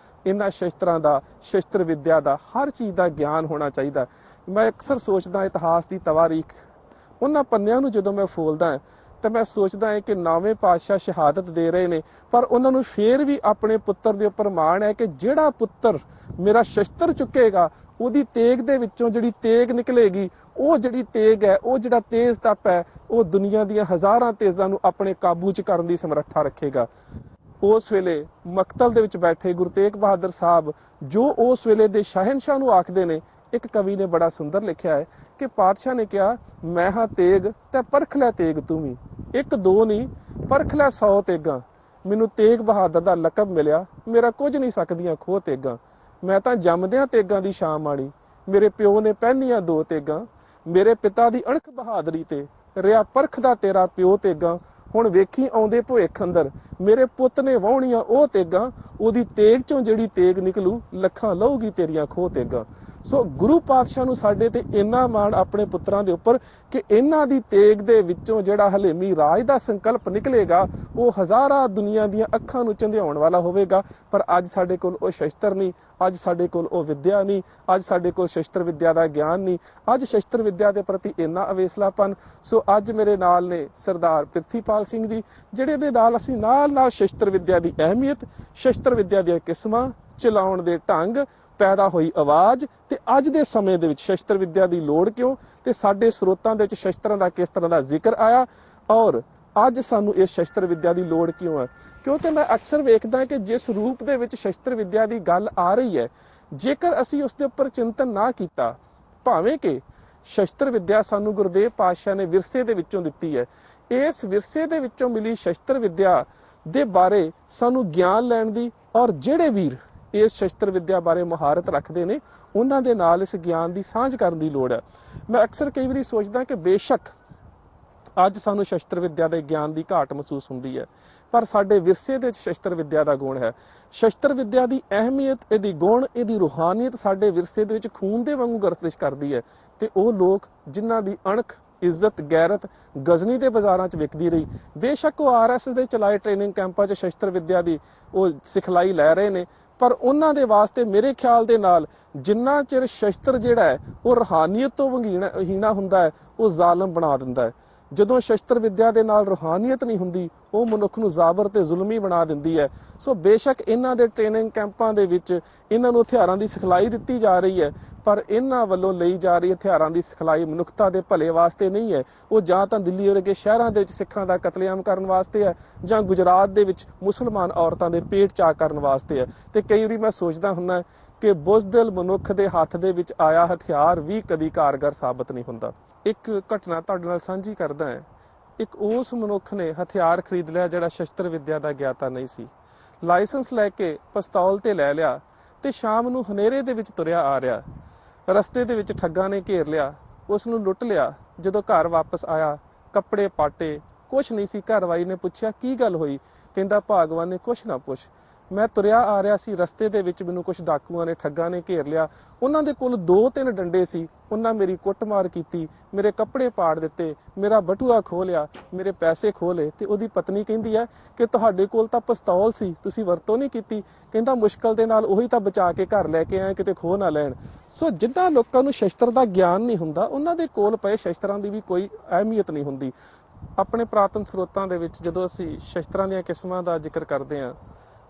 ਇਹਨਾਂ ਸ਼ਸਤਰਾਂ ਦਾ, ਸ਼ਸਤਰ ਵਿਦਿਆ ਦਾ, ਹਰ ਚੀਜ਼ ਦਾ ਗਿਆਨ ਹੋਣਾ ਚਾਹੀਦਾ। ਮੈਂ ਅਕਸਰ ਸੋਚਦਾ ਇਤਿਹਾਸ ਦੀ ਤਵਾਰੀਖ ਉਹਨਾਂ ਪੰਨਿਆਂ ਨੂੰ ਜਦੋਂ ਮੈਂ ਫੋਲਦਾ ਤਾਂ ਮੈਂ ਸੋਚਦਾ ਹਾਂ ਕਿ 9ਵੇਂ ਪਾਤਸ਼ਾਹ ਸ਼ਹਾਦਤ ਦੇ ਰਹੇ ਨੇ, ਪਰ ਉਹਨਾਂ ਨੂੰ ਫੇਰ ਵੀ ਆਪਣੇ ਪੁੱਤਰ ਦੇ ਉੱਪਰ ਮਾਣ ਹੈ ਕਿ ਜਿਹੜਾ ਪੁੱਤਰ ਮੇਰਾ ਸ਼ਸਤਰ ਚੁੱਕੇਗਾ ਉਹਦੀ ਤੇਗ ਦੇ ਵਿੱਚੋਂ ਜਿਹੜੀ ਤੇਗ ਨਿਕਲੇਗੀ, ਉਹ ਜਿਹੜੀ ਤੇਗ ਹੈ, ਉਹ ਜਿਹੜਾ ਤੇਜ਼ ਤਪ ਹੈ, ਉਹ ਦੁਨੀਆ ਦੀਆਂ ਹਜ਼ਾਰਾਂ ਤੇਜ਼ਾਂ ਨੂੰ ਆਪਣੇ ਕਾਬੂ 'ਚ ਕਰਨ ਦੀ ਸਮਰੱਥਾ ਰੱਖੇਗਾ। ਉਸ ਵੇਲੇ ਮਕਤਲ ਦੇ ਵਿੱਚ ਬੈਠੇ ਗੁਰੂ ਤੇਗ ਬਹਾਦਰ ਸਾਹਿਬ ਜੋ ਉਸ ਵੇਲੇ ਦੇ ਸ਼ਹਿਨਸ਼ਾਹ ਨੂੰ ਆਖਦੇ ਨੇ, ਇੱਕ ਕਵੀ ਨੇ ਬੜਾ ਸੁੰਦਰ ਲਿਖਿਆ ਹੈ ਕਿ ਪਾਤਸ਼ਾਹ ਨੇ ਕਿਹਾ, ਮੈਂ ਹਾਂ ਤੇਗ ਤੇ ਪਰਖ ਲੈ ਤੇਗ ਤੂੰ ਵੀ, ਇੱਕ ਦੋ ਨਹੀਂ ਪਰਖ ਲੈ 100 ਤੇਗਾਂ। ਮੈਨੂੰ ਤੇਗ ਬਹਾਦਰ ਦਾ ਲਕਬ ਮਿਲਿਆ, ਮੇਰਾ ਕੁਝ ਨਹੀਂ ਸਕਦੀਆਂ ਖੋਹ ਤੇਗਾਂ। ਮੈਂ ਤਾਂ ਜੰਮਦਿਆਂ ਤੇਗਾਂ ਦੀ ਸ਼ਾਨ ਮਾਣੀ, ਮੇਰੇ ਪਿਓ ਨੇ ਪਹਿਨੀਆਂ 2 ਤੇਗਾਂ। ਮੇਰੇ ਪਿਤਾ ਦੀ ਅਣਖ ਬਹਾਦਰੀ ਤੇ ਰਿਆ ਪਰਖ ਦਾ ਤੇਰਾ ਪਿਓ ਤੇਗਾਂ। ਹੁਣ ਵੇਖੀ ਆਉਂਦੇ ਭੁੱਖ ਅੰਦਰ ਮੇਰੇ ਪੁੱਤ ਨੇ ਵਾਹੁਣੀਆਂ ਉਹ ਤੇਗਾਂ। ਉਹਦੀ ਤੇਗ ਚੋਂ ਜਿਹੜੀ ਤੇਗ ਨਿਕਲੂ ਲੱਖਾਂ ਲਹੂਗੀ ਤੇਰੀਆਂ ਖੋਹ ਤੇਗਾਂ। ਸੋ ਗੁਰੂ ਪਾਤਸ਼ਾਹ ਨੂੰ ਸਾਡੇ ਤੇ ਇੰਨਾ ਮਾਣ ਆਪਣੇ ਪੁੱਤਰਾਂ ਦੇ ਉੱਪਰ ਕਿ ਇਹਨਾਂ ਦੀ ਤੇਗ ਦੇ ਵਿੱਚੋਂ ਜਿਹੜਾ ਹਲੇਮੀ ਰਾਜ ਦਾ ਸੰਕਲਪ ਨਿਕਲੇਗਾ ਉਹ ਹਜ਼ਾਰਾਂ ਦੁਨੀਆ ਦੀਆਂ ਅੱਖਾਂ ਨੂੰ ਚੰਧਿਆਉਣ ਵਾਲਾ ਹੋਵੇਗਾ। ਪਰ ਅੱਜ ਸਾਡੇ ਕੋਲ ਉਹ ਸ਼ਸਤਰ ਨਹੀਂ, ਅੱਜ ਸਾਡੇ ਕੋਲ ਉਹ ਵਿਦਿਆ ਨਹੀਂ, ਅੱਜ ਸਾਡੇ ਕੋਲ ਸ਼ਸਤਰ ਵਿਦਿਆ ਦਾ ਗਿਆਨ ਨਹੀਂ, ਅੱਜ ਸ਼ਸਤਰ ਵਿਦਿਆ ਦੇ ਪ੍ਰਤੀ ਇੰਨਾ ਅਵੇਸਲਾਪਨ। ਸੋ ਅੱਜ ਮੇਰੇ ਨਾਲ ਨੇ ਸਰਦਾਰ ਪ੍ਰਿਥੀਪਾਲ ਸਿੰਘ ਜੀ, ਜਿਹੜੇ ਦੇ ਨਾਲ ਅਸੀਂ ਨਾਲ ਸ਼ਸਤਰ ਵਿਦਿਆ ਦੀ ਅਹਿਮੀਅਤ, ਸ਼ਸਤਰ ਵਿਦਿਆ ਦੀਆਂ ਕਿਸਮਾਂ, ਚਲਾਉਣ ਦੇ ਢੰਗ, ਪੈਦਾ ਹੋਈ ਆਵਾਜ਼ ਤੇ ਅੱਜ ਦੇ ਸਮੇਂ ਦੇ ਵਿੱਚ ਸ਼ਸਤਰ ਵਿਦਿਆ ਦੀ ਲੋੜ ਕਿਉਂ ਤੇ ਸਾਡੇ ਸਰੋਤਾਂ ਦੇ ਵਿੱਚ ਸ਼ਸਤਰਾਂ ਦਾ ਕਿਸ ਤਰ੍ਹਾਂ ਦਾ ਜ਼ਿਕਰ ਆਇਆ ਔਰ ਅੱਜ ਸਾਨੂੰ ਇਸ ਸ਼ਸਤਰ ਵਿਦਿਆ ਦੀ ਲੋੜ ਕਿਉਂ ਹੈ। ਕਿਉਂਕਿ ਮੈਂ ਅਕਸਰ ਵੇਖਦਾ ਕਿ ਜਿਸ ਰੂਪ ਦੇ ਵਿੱਚ ਸ਼ਸਤਰ ਵਿਦਿਆ ਦੀ ਗੱਲ ਆ ਰਹੀ ਹੈ, ਜੇਕਰ ਅਸੀਂ ਉਸ ਦੇ ਉੱਪਰ ਚਿੰਤਨ ਨਾ ਕੀਤਾ, ਭਾਵੇਂ ਕਿ ਸ਼ਸਤਰ ਵਿਦਿਆ ਸਾਨੂੰ ਗੁਰਦੇਵ ਪਾਤਸ਼ਾਹ ਨੇ ਵਿਰਸੇ ਦੇ ਵਿੱਚੋਂ ਦਿੱਤੀ ਹੈ, ਇਸ ਵਿਰਸੇ ਦੇ ਵਿੱਚੋਂ ਮਿਲੀ ਸ਼ਸਤਰ ਵਿਦਿਆ ਦੇ ਬਾਰੇ ਸਾਨੂੰ ਗਿਆਨ ਲੈਣ ਦੀ ਔਰ ਜਿਹੜੇ ਵੀਰ ਇਸ ਸ਼ਸਤਰ ਵਿਦਿਆ ਬਾਰੇ ਮੁਹਾਰਤ ਰੱਖਦੇ ਨੇ ਉਹਨਾਂ ਦੇ ਨਾਲ ਇਸ ਗਿਆਨ ਦੀ ਸਾਂਝ ਕਰਨ ਦੀ ਲੋੜ ਹੈ। ਮੈਂ ਅਕਸਰ ਕਈ ਵਾਰੀ ਸੋਚਦਾ ਕਿ ਬੇਸ਼ੱਕ ਅੱਜ ਸਾਨੂੰ ਸ਼ਸਤਰ ਵਿੱਦਿਆ ਦੇ ਗਿਆਨ ਦੀ ਘਾਟ ਮਹਿਸੂਸ ਹੁੰਦੀ ਹੈ, ਪਰ ਸਾਡੇ ਵਿਰਸੇ ਦੇ ਵਿੱਚ ਸ਼ਸਤਰ ਵਿੱਦਿਆ ਦਾ ਗੁਣ ਹੈ। ਸ਼ਸਤਰ ਵਿੱਦਿਆ ਦੀ ਅਹਿਮੀਅਤ, ਇਹਦੀ ਗੁਣ, ਇਹਦੀ ਰੂਹਾਨੀਅਤ ਸਾਡੇ ਵਿਰਸੇ ਦੇ ਵਿੱਚ ਖੂਨ ਦੇ ਵਾਂਗੂ ਗਰਦਿਸ਼ ਕਰਦੀ ਹੈ। ਤੇ ਉਹ ਲੋਕ ਜਿਨ੍ਹਾਂ ਦੀ ਅਣਖ, ਇੱਜ਼ਤ, ਗੈਰਤ ਗਜ਼ਨੀ ਦੇ ਬਾਜ਼ਾਰਾਂ 'ਚ ਵਿਕਦੀ ਰਹੀ, ਬੇਸ਼ੱਕ ਉਹ RSS ਦੇ ਚਲਾਏ ਟ੍ਰੇਨਿੰਗ ਕੈਂਪਾਂ 'ਚ ਸ਼ਸਤਰ ਵਿੱਦਿਆ ਦੀ ਉਹ ਸਿਖਲਾਈ ਲੈ ਰਹੇ ਨੇ, ਪਰ ਉਹਨਾਂ ਦੇ ਵਾਸਤੇ ਮੇਰੇ ਖਿਆਲ ਦੇ ਨਾਲ ਜਿੰਨਾ ਚਿਰ ਸ਼ਸਤਰ ਜਿਹੜਾ ਹੈ ਉਹ ਰੂਹਾਨੀਅਤ ਤੋਂ ਹੀਣਾ ਹੁੰਦਾ ਹੈ, ਉਹ ਜ਼ਾਲਮ ਬਣਾ ਦਿੰਦਾ ਹੈ। ਜਦੋਂ ਸ਼ਸਤਰ ਵਿੱਦਿਆ ਦੇ ਨਾਲ ਰੂਹਾਨੀਅਤ ਨਹੀਂ ਹੁੰਦੀ, ਉਹ ਮਨੁੱਖ ਨੂੰ ਜ਼ਾਬਰ ਤੇ ਜ਼ੁਲਮੀ ਬਣਾ ਦਿੰਦੀ ਹੈ। ਸੋ ਬੇਸ਼ੱਕ ਇਹਨਾਂ ਦੇ ਟ੍ਰੇਨਿੰਗ ਕੈਂਪਾਂ ਦੇ ਵਿੱਚ ਇਹਨਾਂ ਨੂੰ ਹਥਿਆਰਾਂ ਦੀ ਸਿਖਲਾਈ ਦਿੱਤੀ ਜਾ ਰਹੀ ਹੈ, ਪਰ ਇਹਨਾਂ ਵੱਲੋਂ ਲਈ ਜਾ ਰਹੀ ਹਥਿਆਰਾਂ ਦੀ ਸਿਖਲਾਈ ਮਨੁੱਖਤਾ ਦੇ ਭਲੇ ਵਾਸਤੇ ਨਹੀਂ ਹੈ। ਉਹ ਜਾਂ ਤਾਂ ਦਿੱਲੀ ਵਰਗੇ ਸ਼ਹਿਰਾਂ ਦੇ ਵਿੱਚ ਸਿੱਖਾਂ ਦਾ ਕਤਲੇਆਮ ਕਰਨ ਵਾਸਤੇ ਹੈ, ਜਾਂ ਗੁਜਰਾਤ ਦੇ ਵਿੱਚ ਮੁਸਲਮਾਨ ਔਰਤਾਂ ਦੇ ਪੇਟ ਚਾਕ ਕਰਨ ਵਾਸਤੇ ਹੈ। ਤੇ ਕਈ ਵਾਰੀ ਮੈਂ ਸੋਚਦਾ ਹੁੰਦਾ ਕਿ ਬੁਜ਼ਦਿਲ ਮਨੁੱਖ ਦੇ ਹੱਥ ਦੇ ਵਿੱਚ ਆਇਆ ਹਥਿਆਰ ਵੀ ਕਦੀ ਕਾਰਗਰ ਸਾਬਤ ਨਹੀਂ ਹੁੰਦਾ। ਇੱਕ ਘਟਨਾ ਤੁਹਾਡੇ ਨਾਲ ਸਾਂਝੀ ਕਰਦਾ ਹੈ। ਇੱਕ ਉਸ ਮਨੁੱਖ ਨੇ ਹਥਿਆਰ ਖਰੀਦ ਲਿਆ ਜਿਹੜਾ ਸ਼ਸਤਰ ਵਿੱਦਿਆ ਦਾ ਗਿਆਤਾ ਨਹੀਂ ਸੀ। ਲਾਇਸੈਂਸ ਲੈ ਕੇ ਪਿਸਤੌਲ ਤੇ ਲੈ ਲਿਆ ਤੇ ਸ਼ਾਮ ਨੂੰ ਹਨੇਰੇ ਦੇ ਵਿੱਚ ਤੁਰਿਆ ਆ ਰਿਹਾ। ਰਸਤੇ ਦੇ ਵਿੱਚ ਠੱਗਾਂ ਨੇ ਘੇਰ ਲਿਆ, ਉਸ ਨੂੰ ਲੁੱਟ ਲਿਆ। ਜਦੋਂ ਘਰ ਵਾਪਸ ਆਇਆ, ਕੱਪੜੇ ਪਾਟੇ, ਕੁਛ ਨਹੀਂ ਸੀ। ਘਰਵਾਲੀ ਨੇ ਪੁੱਛਿਆ ਕੀ ਗੱਲ ਹੋਈ? ਕਹਿੰਦਾ ਭਾਗਵਾਨ ਨੇ ਕੁਛ ਨਾ ਪੁੱਛ, ਮੈਂ ਤੁਰਿਆ ਆ ਰਿਹਾ ਸੀ, ਰਸਤੇ ਦੇ ਵਿੱਚ ਮੈਨੂੰ ਕੁਝ ਡਾਕੂਆਂ ਨੇ, ਠੱਗਾਂ ਨੇ ਘੇਰ ਲਿਆ। ਉਹਨਾਂ ਦੇ ਕੋਲ 2-3 ਡੰਡੇ ਸੀ, ਉਹਨਾਂ ਮੇਰੀ ਕੁੱਟਮਾਰ ਕੀਤੀ, ਮੇਰੇ ਕੱਪੜੇ ਪਾੜ ਦਿੱਤੇ, ਮੇਰਾ ਬਟੂਆ ਖੋਹ ਲਿਆ, ਮੇਰੇ ਪੈਸੇ ਖੋਹ ਲਏ। ਤੇ ਉਹਦੀ ਪਤਨੀ ਕਹਿੰਦੀ ਹੈ ਕਿ ਤੁਹਾਡੇ ਕੋਲ ਤਾਂ ਪਿਸਤੌਲ ਸੀ, ਤੁਸੀਂ ਵਰਤੋਂ ਨਹੀਂ ਕੀਤੀ। ਕਹਿੰਦਾ ਮੁਸ਼ਕਲ ਦੇ ਨਾਲ ਉਹੀ ਤਾਂ ਬਚਾ ਕੇ ਘਰ ਲੈ ਕੇ ਆਏ, ਕਿਤੇ ਖੋਹ ਨਾ ਲੈਣ। ਸੋ ਜਿੱਦਾਂ ਲੋਕਾਂ ਨੂੰ ਸ਼ਸਤਰ ਦਾ ਗਿਆਨ ਨਹੀਂ ਹੁੰਦਾ, ਉਹਨਾਂ ਦੇ ਕੋਲ ਪਏ ਸ਼ਸਤਰਾਂ ਦੀ ਵੀ ਕੋਈ ਅਹਿਮੀਅਤ ਨਹੀਂ ਹੁੰਦੀ। ਆਪਣੇ ਪੁਰਾਤਨ ਸਰੋਤਾਂ ਦੇ ਵਿੱਚ ਜਦੋਂ ਅਸੀਂ ਸ਼ਸਤਰਾਂ ਦੀਆਂ ਕਿਸਮਾਂ ਦਾ ਜ਼ਿਕਰ ਕਰਦੇ ਹਾਂ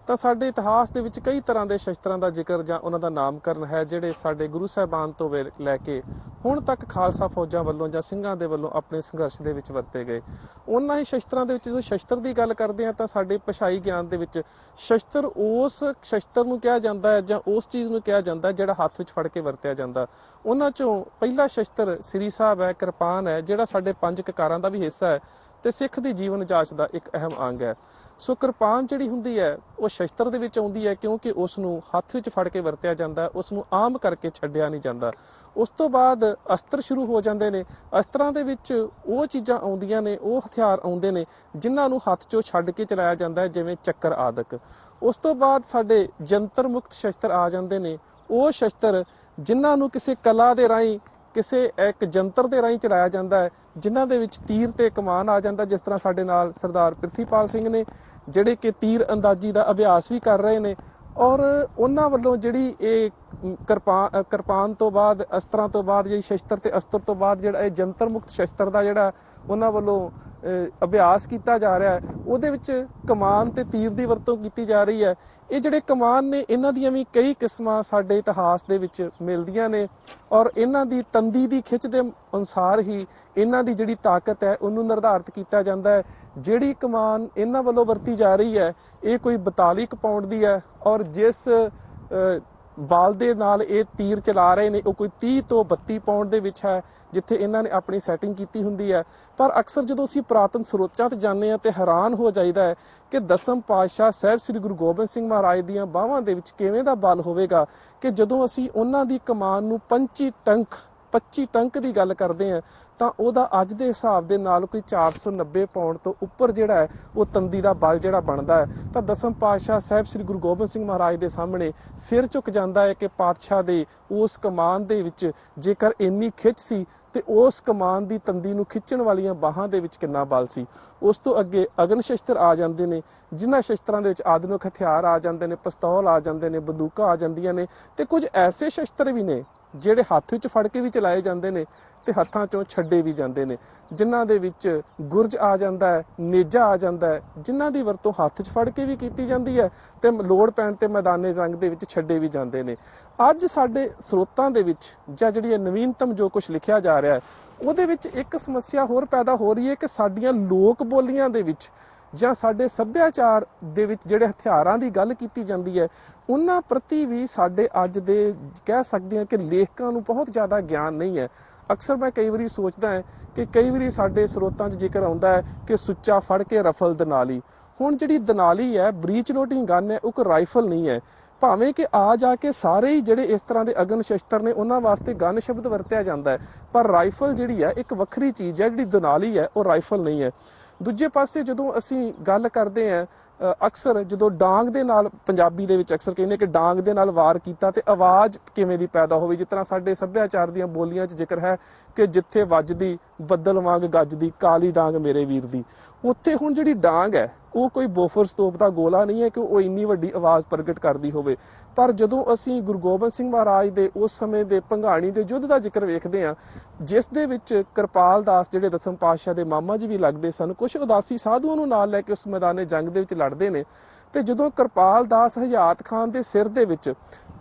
ਤਾਂ ਸਾਡੇ ਇਤਿਹਾਸ ਦੇ ਵਿੱਚ ਕਈ ਤਰ੍ਹਾਂ ਦੇ ਸ਼ਸਤਰਾਂ ਦਾ ਜ਼ਿਕਰ ਜਾਂ ਉਹਨਾਂ ਦਾ ਨਾਮਕਰਨ ਹੈ, ਜਿਹੜੇ ਸਾਡੇ ਗੁਰੂ ਸਾਹਿਬਾਨ ਤੋਂ ਲੈ ਕੇ ਹੁਣ ਤੱਕ ਖਾਲਸਾ ਫੌਜਾਂ ਵੱਲੋਂ ਜਾਂ ਸਿੰਘਾਂ ਦੇ ਵੱਲੋਂ ਆਪਣੇ ਸੰਘਰਸ਼ ਦੇ ਵਿੱਚ ਵਰਤੇ ਗਏ। ਉਹਨਾਂ ਹੀ ਸ਼ਸਤਰਾਂ ਦੇ ਵਿੱਚ ਜਦੋਂ ਸ਼ਸਤਰ ਦੀ ਗੱਲ ਕਰਦੇ ਹਾਂ ਤਾਂ ਸਾਡੇ ਭਾਸ਼ਾਈ ਗਿਆਨ ਦੇ ਵਿੱਚ ਸ਼ਸਤਰ ਉਸ ਸ਼ਸਤਰ ਨੂੰ ਕਿਹਾ ਜਾਂਦਾ ਹੈ ਜਾਂ ਉਸ ਚੀਜ਼ ਨੂੰ ਕਿਹਾ ਜਾਂਦਾ ਜਿਹੜਾ ਹੱਥ ਵਿੱਚ ਫੜ ਕੇ ਵਰਤਿਆ ਜਾਂਦਾ। ਉਹਨਾਂ ਚੋਂ ਪਹਿਲਾ ਸ਼ਸਤਰ ਸ੍ਰੀ ਸਾਹਿਬ ਹੈ, ਕਿਰਪਾਨ ਹੈ, ਜਿਹੜਾ ਸਾਡੇ 5 ਕਕਾਰਾਂ ਦਾ ਵੀ ਹਿੱਸਾ ਹੈ ਤੇ ਸਿੱਖ ਦੀ ਜੀਵਨ ਜਾਂਚ ਦਾ ਇੱਕ ਅਹਿਮ ਅੰਗ ਹੈ। ਸੋ ਕਿਰਪਾਨ ਜਿਹੜੀ ਹੁੰਦੀ ਹੈ ਉਹ ਸ਼ਸਤਰ ਦੇ ਵਿੱਚ ਆਉਂਦੀ ਹੈ, ਕਿਉਂਕਿ ਉਸ ਨੂੰ ਹੱਥ ਵਿੱਚ ਫੜ ਕੇ ਵਰਤਿਆ ਜਾਂਦਾ, ਉਸ ਨੂੰ ਆਮ ਕਰਕੇ ਛੱਡਿਆ ਨਹੀਂ ਜਾਂਦਾ। ਉਸ ਤੋਂ ਬਾਅਦ ਅਸਤਰ ਸ਼ੁਰੂ ਹੋ ਜਾਂਦੇ ਨੇ। ਅਸਤਰਾਂ ਦੇ ਵਿੱਚ ਉਹ ਚੀਜ਼ਾਂ ਆਉਂਦੀਆਂ ਨੇ, ਉਹ ਹਥਿਆਰ ਆਉਂਦੇ ਨੇ ਜਿਨ੍ਹਾਂ ਨੂੰ ਹੱਥ 'ਚੋਂ ਛੱਡ ਕੇ ਚਲਾਇਆ ਜਾਂਦਾ ਹੈ, ਜਿਵੇਂ ਚੱਕਰ ਆਦਿਕ। ਉਸ ਤੋਂ ਬਾਅਦ ਸਾਡੇ ਜੰਤਰ ਮੁਕਤ ਸ਼ਸਤਰ ਆ ਜਾਂਦੇ ਨੇ, ਉਹ ਸ਼ਸਤਰ ਜਿਨ੍ਹਾਂ ਨੂੰ ਕਿਸੇ ਕਲਾ ਦੇ ਰਾਹੀਂ, ਕਿਸੇ ਇੱਕ ਜੰਤਰ ਦੇ ਰਾਹੀਂ ਚਲਾਇਆ ਜਾਂਦਾ ਹੈ, ਜਿਨ੍ਹਾਂ ਦੇ ਵਿੱਚ ਤੀਰ ਤੇ ਕਮਾਨ ਆ ਜਾਂਦਾ। ਜਿਸ ਤਰ੍ਹਾਂ ਸਾਡੇ ਨਾਲ ਸਰਦਾਰ ਪ੍ਰਿਥੀਪਾਲ ਸਿੰਘ ਨੇ, ਜਿਹੜੇ ਕਿ ਤੀਰ ਅੰਦਾਜ਼ੀ ਦਾ ਅਭਿਆਸ ਵੀ ਕਰ ਰਹੇ ਨੇ, ਔਰ ਉਹਨਾਂ ਵੱਲੋਂ ਜਿਹੜੀ ਇਹ ਕਿਰਪਾਨ ਤੋਂ ਬਾਅਦ, ਅਸਤਰਾਂ ਤੋਂ ਬਾਅਦ, ਜਿਹੜੀ ਸ਼ਸਤਰ ਤੇ ਅਸਤਰ ਤੋਂ ਬਾਅਦ ਜਿਹੜਾ ਇਹ ਜੰਤਰ ਮੁਕਤ ਸ਼ਸਤਰ ਦਾ ਜਿਹੜਾ ਉਹਨਾਂ ਵੱਲੋਂ ਅਭਿਆਸ ਕੀਤਾ ਜਾ ਰਿਹਾ ਹੈ, ਉਹਦੇ ਵਿੱਚ ਕਮਾਨ ਤੇ ਤੀਰ ਦੀ ਵਰਤੋਂ ਕੀਤੀ ਜਾ ਰਹੀ ਹੈ। ਇਹ ਜਿਹੜੇ ਕਮਾਨ ਨੇ, ਇਹਨਾਂ ਦੀਆਂ ਵੀ ਕਈ ਕਿਸਮਾਂ ਸਾਡੇ ਇਤਿਹਾਸ ਦੇ ਵਿੱਚ ਮਿਲਦੀਆਂ ਨੇ, ਔਰ ਇਹਨਾਂ ਦੀ ਤੰਦੀ ਦੀ ਖਿੱਚ ਦੇ ਅਨੁਸਾਰ ਹੀ ਇਹਨਾਂ ਦੀ ਜਿਹੜੀ ਤਾਕਤ ਹੈ ਉਹਨੂੰ ਨਿਰਧਾਰਿਤ ਕੀਤਾ ਜਾਂਦਾ ਹੈ। ਜਿਹੜੀ ਕਮਾਨ ਇਹਨਾਂ ਵੱਲੋਂ ਵਰਤੀ ਜਾ ਰਹੀ ਹੈ ਇਹ ਕੋਈ 42 ਪਾਉਂਡ ਦੀ ਹੈ, ਔਰ ਜਿਸ ਬਾਲ ਦੇ ਨਾਲ ਇਹ ਤੀਰ ਚਲਾ ਰਹੇ ਨੇ ਉਹ ਕੋਈ 30 ਤੋਂ 32 ਪਾਉਂਡ ਦੇ ਵਿੱਚ ਹੈ, ਜਿੱਥੇ ਇਹਨਾਂ ਨੇ ਆਪਣੀ ਸੈਟਿੰਗ ਕੀਤੀ ਹੁੰਦੀ ਹੈ। ਪਰ ਅਕਸਰ ਜਦੋਂ ਅਸੀਂ ਪੁਰਾਤਨ ਸਰੋਤਾਂ ਤੇ ਜਾਂਦੇ ਹਾਂ ਤੇ ਹੈਰਾਨ ਹੋ ਜਾਈਦਾ ਹੈ ਕਿ ਦਸਮ ਪਾਤਸ਼ਾਹ ਸਾਹਿਬ ਸ੍ਰੀ ਗੁਰੂ ਗੋਬਿੰਦ ਸਿੰਘ ਮਹਾਰਾਜ ਦੀਆਂ ਬਾਹਾਂ ਦੇ ਵਿੱਚ ਕਿਵੇਂ ਦਾ ਬਲ ਹੋਵੇਗਾ ਕਿ ਜਦੋਂ ਅਸੀਂ ਉਹਨਾਂ ਦੀ ਕਮਾਨ ਨੂੰ 25 ਟੰਕ ਦੀ ਗੱਲ ਕਰਦੇ ਹਾਂ ਤਾਂ ਉਹਦਾ ਅੱਜ ਦੇ ਹਿਸਾਬ ਦੇ ਨਾਲ ਕੋਈ 490 ਪਾਉਂਡ ਤੋਂ ਉੱਪਰ ਜਿਹੜਾ ਹੈ ਉਹ ਤੰਦੀ ਦਾ ਬਲ ਜਿਹੜਾ ਬਣਦਾ ਹੈ। ਤਾਂ ਦਸਮ ਪਾਤਸ਼ਾਹ ਸਾਹਿਬ ਸ੍ਰੀ ਗੁਰੂ ਗੋਬਿੰਦ ਸਿੰਘ ਮਹਾਰਾਜ ਦੇ ਸਾਹਮਣੇ ਸਿਰ ਝੁਕ ਜਾਂਦਾ ਹੈ ਕਿ ਪਾਤਸ਼ਾਹ ਦੇ ਉਸ ਕਮਾਨ ਦੇ ਵਿੱਚ ਜੇਕਰ ਇੰਨੀ ਖਿੱਚ ਸੀ ਤੇ ਉਸ ਕਮਾਨ ਦੀ ਤੰਦੀ ਨੂੰ ਖਿੱਚਣ ਵਾਲੀਆਂ ਬਾਹਾਂ ਦੇ ਵਿੱਚ ਕਿੰਨਾ ਬਲ ਸੀ। ਉਸ ਤੋਂ ਅੱਗੇ ਅਗਨ ਸ਼ਸਤਰ ਆ ਜਾਂਦੇ ਨੇ, ਜਿਨ੍ਹਾਂ ਸ਼ਸਤਰਾਂ ਦੇ ਵਿੱਚ ਆਧੁਨਿਕ ਹਥਿਆਰ ਆ ਜਾਂਦੇ ਨੇ, ਪਿਸਤੌਲ ਆ ਜਾਂਦੇ ਨੇ, ਬੰਦੂਕਾਂ ਆ ਜਾਂਦੀਆਂ ਨੇ, ਤੇ ਕੁਝ ਐਸੇ ਸ਼ਸਤਰ ਵੀ ਨੇ ਜਿਹੜੇ ਹੱਥ ਵਿੱਚ ਫੜ ਕੇ ਵੀ ਚਲਾਏ ਜਾਂਦੇ ਨੇ ਤੇ ਹੱਥਾਂ ਚੋਂ ਛੱਡੇ ਵੀ ਜਾਂਦੇ ਨੇ, ਜਿਨ੍ਹਾਂ ਦੇ ਵਿੱਚ ਗੁਰਜ ਆ ਜਾਂਦਾ ਹੈ, ਨੇਜਾ ਆ ਜਾਂਦਾ ਹੈ, ਜਿਨ੍ਹਾਂ ਦੀ ਵਰਤੋਂ ਹੱਥ 'ਚ ਫੜ ਕੇ ਵੀ ਕੀਤੀ ਜਾਂਦੀ ਹੈ ਤੇ ਲੋੜ ਪੈਣ ਤੇ ਮੈਦਾਨੇ ਜੰਗ ਦੇ ਵਿੱਚ ਛੱਡੇ ਵੀ ਜਾਂਦੇ ਨੇ। ਅੱਜ ਸਾਡੇ ਸਰੋਤਾਂ ਦੇ ਵਿੱਚ ਜਾਂ ਜਿਹੜੀ ਨਵੀਨਤਮ ਜੋ ਕੁਝ ਲਿਖਿਆ ਜਾ ਰਿਹਾ ਹੈ ਉਹਦੇ ਵਿੱਚ ਇੱਕ ਸਮੱਸਿਆ ਹੋਰ ਪੈਦਾ ਹੋ ਰਹੀ ਹੈ ਕਿ ਸਾਡੀਆਂ ਲੋਕ ਬੋਲੀਆਂ ਦੇ ਵਿੱਚ ਜਾਂ ਸਾਡੇ ਸੱਭਿਆਚਾਰ ਦੇ ਵਿੱਚ ਜਿਹੜੇ ਹਥਿਆਰਾਂ ਦੀ ਗੱਲ ਕੀਤੀ ਜਾਂਦੀ ਹੈ ਉਹਨਾਂ ਪ੍ਰਤੀ ਵੀ ਸਾਡੇ ਅੱਜ ਦੇ ਕਹਿ ਸਕਦੇ ਹਾਂ ਕਿ ਲੇਖਕਾਂ ਨੂੰ ਬਹੁਤ ਜ਼ਿਆਦਾ ਗਿਆਨ ਨਹੀਂ ਹੈ। ਅਕਸਰ ਮੈਂ ਕਈ ਵਾਰੀ ਸੋਚਦਾ ਹਾਂ ਕਿ ਕਈ ਵਾਰੀ ਸਾਡੇ ਸਰੋਤਾਂ 'ਚ ਜ਼ਿਕਰ ਆਉਂਦਾ ਹੈ ਕਿ ਸੁੱਚਾ ਫੜ ਕੇ ਰਫਲ ਦਨਾਲੀ। ਹੁਣ ਜਿਹੜੀ ਦਨਾਲੀ ਹੈ, ਬਰੀਚ ਲੋਡਿੰਗ ਗਨ ਹੈ, ਉਹ ਕੋਈ ਰਾਈਫਲ ਨਹੀਂ ਹੈ। ਭਾਵੇਂ ਕਿ ਆ ਜਾ ਕੇ ਸਾਰੇ ਹੀ ਜਿਹੜੇ ਇਸ ਤਰ੍ਹਾਂ ਦੇ ਅਗਨ ਸ਼ਸਤਰ ਨੇ ਉਹਨਾਂ ਵਾਸਤੇ ਗਨ ਸ਼ਬਦ ਵਰਤਿਆ ਜਾਂਦਾ ਹੈ, ਪਰ ਰਾਈਫਲ ਜਿਹੜੀ ਹੈ ਇੱਕ ਵੱਖਰੀ ਚੀਜ਼ ਹੈ, ਜਿਹੜੀ ਦੁਨਾਲੀ ਹੈ ਉਹ ਰਾਈਫਲ ਨਹੀਂ ਹੈ। ਦੂਜੇ ਪਾਸੇ ਜਦੋਂ ਅਸੀਂ ਗੱਲ ਕਰਦੇ ਹਾਂ ਅਕਸਰ ਜਦੋਂ ਡਾਂਗ ਦੇ ਨਾਲ, ਪੰਜਾਬੀ ਦੇ ਵਿੱਚ ਅਕਸਰ ਕਹਿੰਦੇ ਕਿ ਡਾਂਗ ਦੇ ਨਾਲ ਵਾਰ ਕੀਤਾ ਤੇ ਆਵਾਜ਼ ਕਿਵੇਂ ਦੀ ਪੈਦਾ ਹੋਵੇ, ਜਿਸ ਤਰ੍ਹਾਂ ਸਾਡੇ ਸੱਭਿਆਚਾਰ ਦੀਆਂ ਬੋਲੀਆਂ 'ਚ ਜ਼ਿਕਰ ਹੈ ਕਿ ਜਿੱਥੇ ਵੱਜਦੀ ਬੱਦਲ ਵਾਂਗ ਗੱਜਦੀ ਕਾਲੀ ਡਾਂਗ ਮੇਰੇ ਵੀਰ ਦੀ, ਉੱਥੇ ਹੁਣ ਜਿਹੜੀ ਡਾਂਗ ਹੈ ਉਹ ਕੋਈ ਬੋਫਰਸ ਤੋਪ ਦਾ ਗੋਲਾ ਨਹੀਂ ਹੈ ਕਿ ਉਹ ਇੰਨੀ ਵੱਡੀ ਆਵਾਜ਼ ਪ੍ਰਗਟ ਕਰਦੀ ਹੋਵੇ। ਪਰ ਜਦੋਂ ਅਸੀਂ ਗੁਰੂ ਗੋਬਿੰਦ ਸਿੰਘ ਮਹਾਰਾਜ ਦੇ ਉਸ ਸਮੇਂ ਦੇ ਭੰਗਾਣੀ ਦੇ ਯੁੱਧ ਦਾ ਜ਼ਿਕਰ ਵੇਖਦੇ ਹਾਂ, ਜਿਸ ਦੇ ਵਿੱਚ ਕਿਰਪਾਲ ਦਾਸ ਜਿਹੜੇ ਦਸਮ ਪਾਤਸ਼ਾਹ ਦੇ ਮਾਮਾ ਜੀ ਵੀ ਲੱਗਦੇ ਸਨ, ਕੁਝ ਉਦਾਸੀ ਸਾਧੂਆਂ ਨੂੰ ਨਾਲ ਲੈ ਕੇ ਉਸ ਮੈਦਾਨੇ ਜੰਗ ਦੇ ਵਿੱਚ ਲੜਦੇ ਨੇ, ਤੇ ਜਦੋਂ ਕਿਰਪਾਲ ਦਾਸ ਹਯਾਤ ਖਾਨ ਦੇ ਸਿਰ ਦੇ ਵਿੱਚ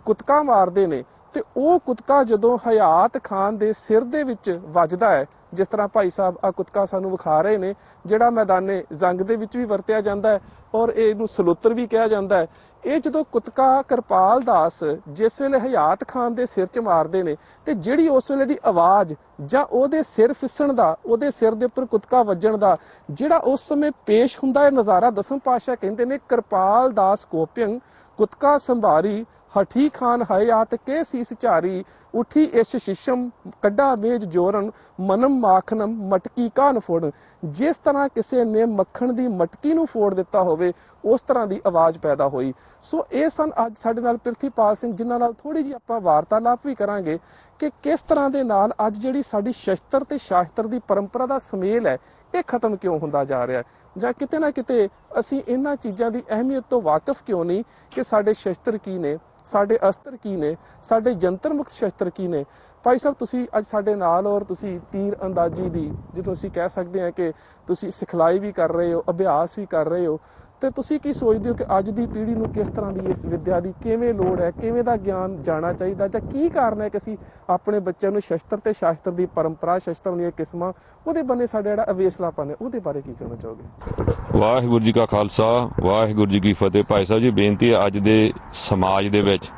ਕੁਤਕਾ ਮਾਰਦੇ ਨੇ ਤੇ ਉਹ ਕੁਤਕਾ ਜਦੋਂ ਹਯਾਤ ਖਾਨ ਦੇ ਸਿਰ ਦੇ ਵਿੱਚ ਵੱਜਦਾ ਹੈ, ਜਿਸ ਤਰ੍ਹਾਂ ਭਾਈ ਸਾਹਿਬ ਆ ਕੁਤਕਾ ਸਾਨੂੰ ਵਿਖਾ ਰਹੇ ਨੇ, ਜਿਹੜਾ ਮੈਦਾਨੇ ਜੰਗ ਦੇ ਵਿੱਚ ਵੀ ਵਰਤਿਆ ਜਾਂਦਾ ਹੈ ਔਰ ਇਹਨੂੰ ਸਲੂਤਰ ਵੀ ਕਿਹਾ ਜਾਂਦਾ ਹੈ। ਇਹ ਜਦੋਂ ਕੁਤਕਾ ਕਿਰਪਾਲ ਦਾਸ ਜਿਸ ਵੇਲੇ ਹਯਾਤ ਖਾਨ ਦੇ ਸਿਰ 'ਚ ਮਾਰਦੇ ਨੇ ਤੇ ਜਿਹੜੀ ਉਸ ਵੇਲੇ ਦੀ ਆਵਾਜ਼ ਜਾਂ ਉਹਦੇ ਸਿਰ ਫਿਸਣ ਦਾ, ਉਹਦੇ ਸਿਰ ਦੇ ਉੱਪਰ ਕੁਤਕਾ ਵੱਜਣ ਦਾ ਜਿਹੜਾ ਉਸ ਸਮੇਂ ਪੇਸ਼ ਹੁੰਦਾ ਹੈ ਨਜ਼ਾਰਾ, ਦਸਮ ਪਾਤਸ਼ਾਹ ਕਹਿੰਦੇ ਨੇ ਕਿਰਪਾਲ ਦਾਸ ਕੋਪਿਅੰ ਕੁਤਕਾ ਸੰਭਾਰੀ ਹਠੀ ਖਾਨ ਹਯਾਤ ਕੇ ਸੀਸ ਝਾਰੀ ਉਠੀ ਇਸ਼ ਸ਼ਿਸ਼ਮ ਕੱਢਾ ਮੇਜ ਜੋਰਨ ਮਨਮ ਮਾਖਨਮ ਮਟਕੀ ਕਾਨ ਫੋੜ। ਜਿਸ ਤਰ੍ਹਾਂ ਕਿਸੇ ਨੇ ਮੱਖਣ ਦੀ ਮਟਕੀ ਨੂੰ ਫੋੜ ਦਿੱਤਾ ਹੋਵੇ ਉਸ ਤਰ੍ਹਾਂ ਦੀ ਆਵਾਜ਼ ਪੈਦਾ ਹੋਈ। ਸੋ ਇਹ ਸਨ ਅੱਜ ਸਾਡੇ ਨਾਲ ਪ੍ਰਿਥੀਪਾਲ ਸਿੰਘ, ਜਿਨ੍ਹਾਂ ਨਾਲ ਥੋੜੀ ਜਿਹੀ ਆਪਾਂ ਵਾਰਤਾਲਾਪ ਵੀ ਕਰਾਂਗੇ ਕਿ ਕਿਸ ਤਰ੍ਹਾਂ ਦੇ ਨਾਲ ਅੱਜ ਜਿਹੜੀ ਸਾਡੀ ਸ਼ਸਤਰ ਤੇ ਸ਼ਾਸਤਰ ਦੀ ਪਰੰਪਰਾ ਦਾ ਸੁਮੇਲ ਹੈ ਇਹ ਖਤਮ ਕਿਉਂ ਹੁੰਦਾ ਜਾ ਰਿਹਾ ਹੈ, ਜਾਂ ਕਿਤੇ ਨਾ ਕਿਤੇ ਅਸੀਂ ਇਹਨਾਂ ਚੀਜ਼ਾਂ ਦੀ ਅਹਿਮੀਅਤ ਤੋਂ ਵਾਕਿਫ ਕਿਉਂ ਨਹੀਂ ਕਿ ਸਾਡੇ ਸ਼ਸਤਰ ਕੀ ਨੇ, ਸਾਡੇ ਅਸਤਰ ਕੀ ਨੇ, ਸਾਡੇ ਜੰਤਰ ਮੁਕਤ ਸ਼ਸਤਰ ਕੀ ਨੇ। ਭਾਈ ਸਾਹਿਬ, ਤੁਸੀਂ ਅੱਜ ਸਾਡੇ ਨਾਲ ਔਰ ਤੁਸੀਂ ਤੀਰ ਅੰਦਾਜ਼ੀ ਦੀ, ਜਦੋਂ ਅਸੀਂ ਕਹਿ ਸਕਦੇ ਹਾਂ ਕਿ ਤੁਸੀਂ ਸਿਖਲਾਈ ਵੀ ਕਰ ਰਹੇ ਹੋ, ਅਭਿਆਸ ਵੀ ਕਰ ਰਹੇ ਹੋ, ਤੇ ਤੁਸੀਂ ਕੀ ਸੋਚਦੇ ਹੋ ਕਿ ਅੱਜ ਦੀ ਪੀੜ੍ਹੀ ਨੂੰ ਕਿਸ ਤਰ੍ਹਾਂ ਦੀ ਇਸ ਵਿੱਦਿਆ ਦੀ ਕਿਵੇਂ ਲੋੜ ਹੈ, ਕਿਵੇਂ ਦਾ ਗਿਆਨ ਜਾਣਾ ਚਾਹੀਦਾ, ਜਾਂ ਕੀ ਕਾਰਨ ਹੈ ਕਿ ਅਸੀਂ ਆਪਣੇ ਬੱਚਿਆਂ ਨੂੰ ਸ਼ਸਤਰ ਤੇ ਸ਼ਾਸਤਰ ਦੀ ਪਰੰਪਰਾ, ਸ਼ਸਤਰਾਂ ਦੀਆਂ ਕਿਸਮਾਂ, ਉਹਦੇ ਬੰਨੇ ਸਾਡਾ ਜਿਹੜਾ ਅਵੇਸਲਾਪਨ ਹੈ ਉਹਦੇ ਬਾਰੇ ਕੀ ਕਹਿਣਾ ਚਾਹੋਗੇ? ਵਾਹਿਗੁਰੂ ਜੀ ਕਾ ਖਾਲਸਾ, ਵਾਹਿਗੁਰੂ ਜੀ ਕੀ ਫਤਿਹ। ਭਾਈ ਸਾਹਿਬ ਜੀ, ਬੇਨਤੀ ਹੈ, ਅੱਜ ਦੇ ਸਮਾਜ ਦੇ ਵਿੱਚ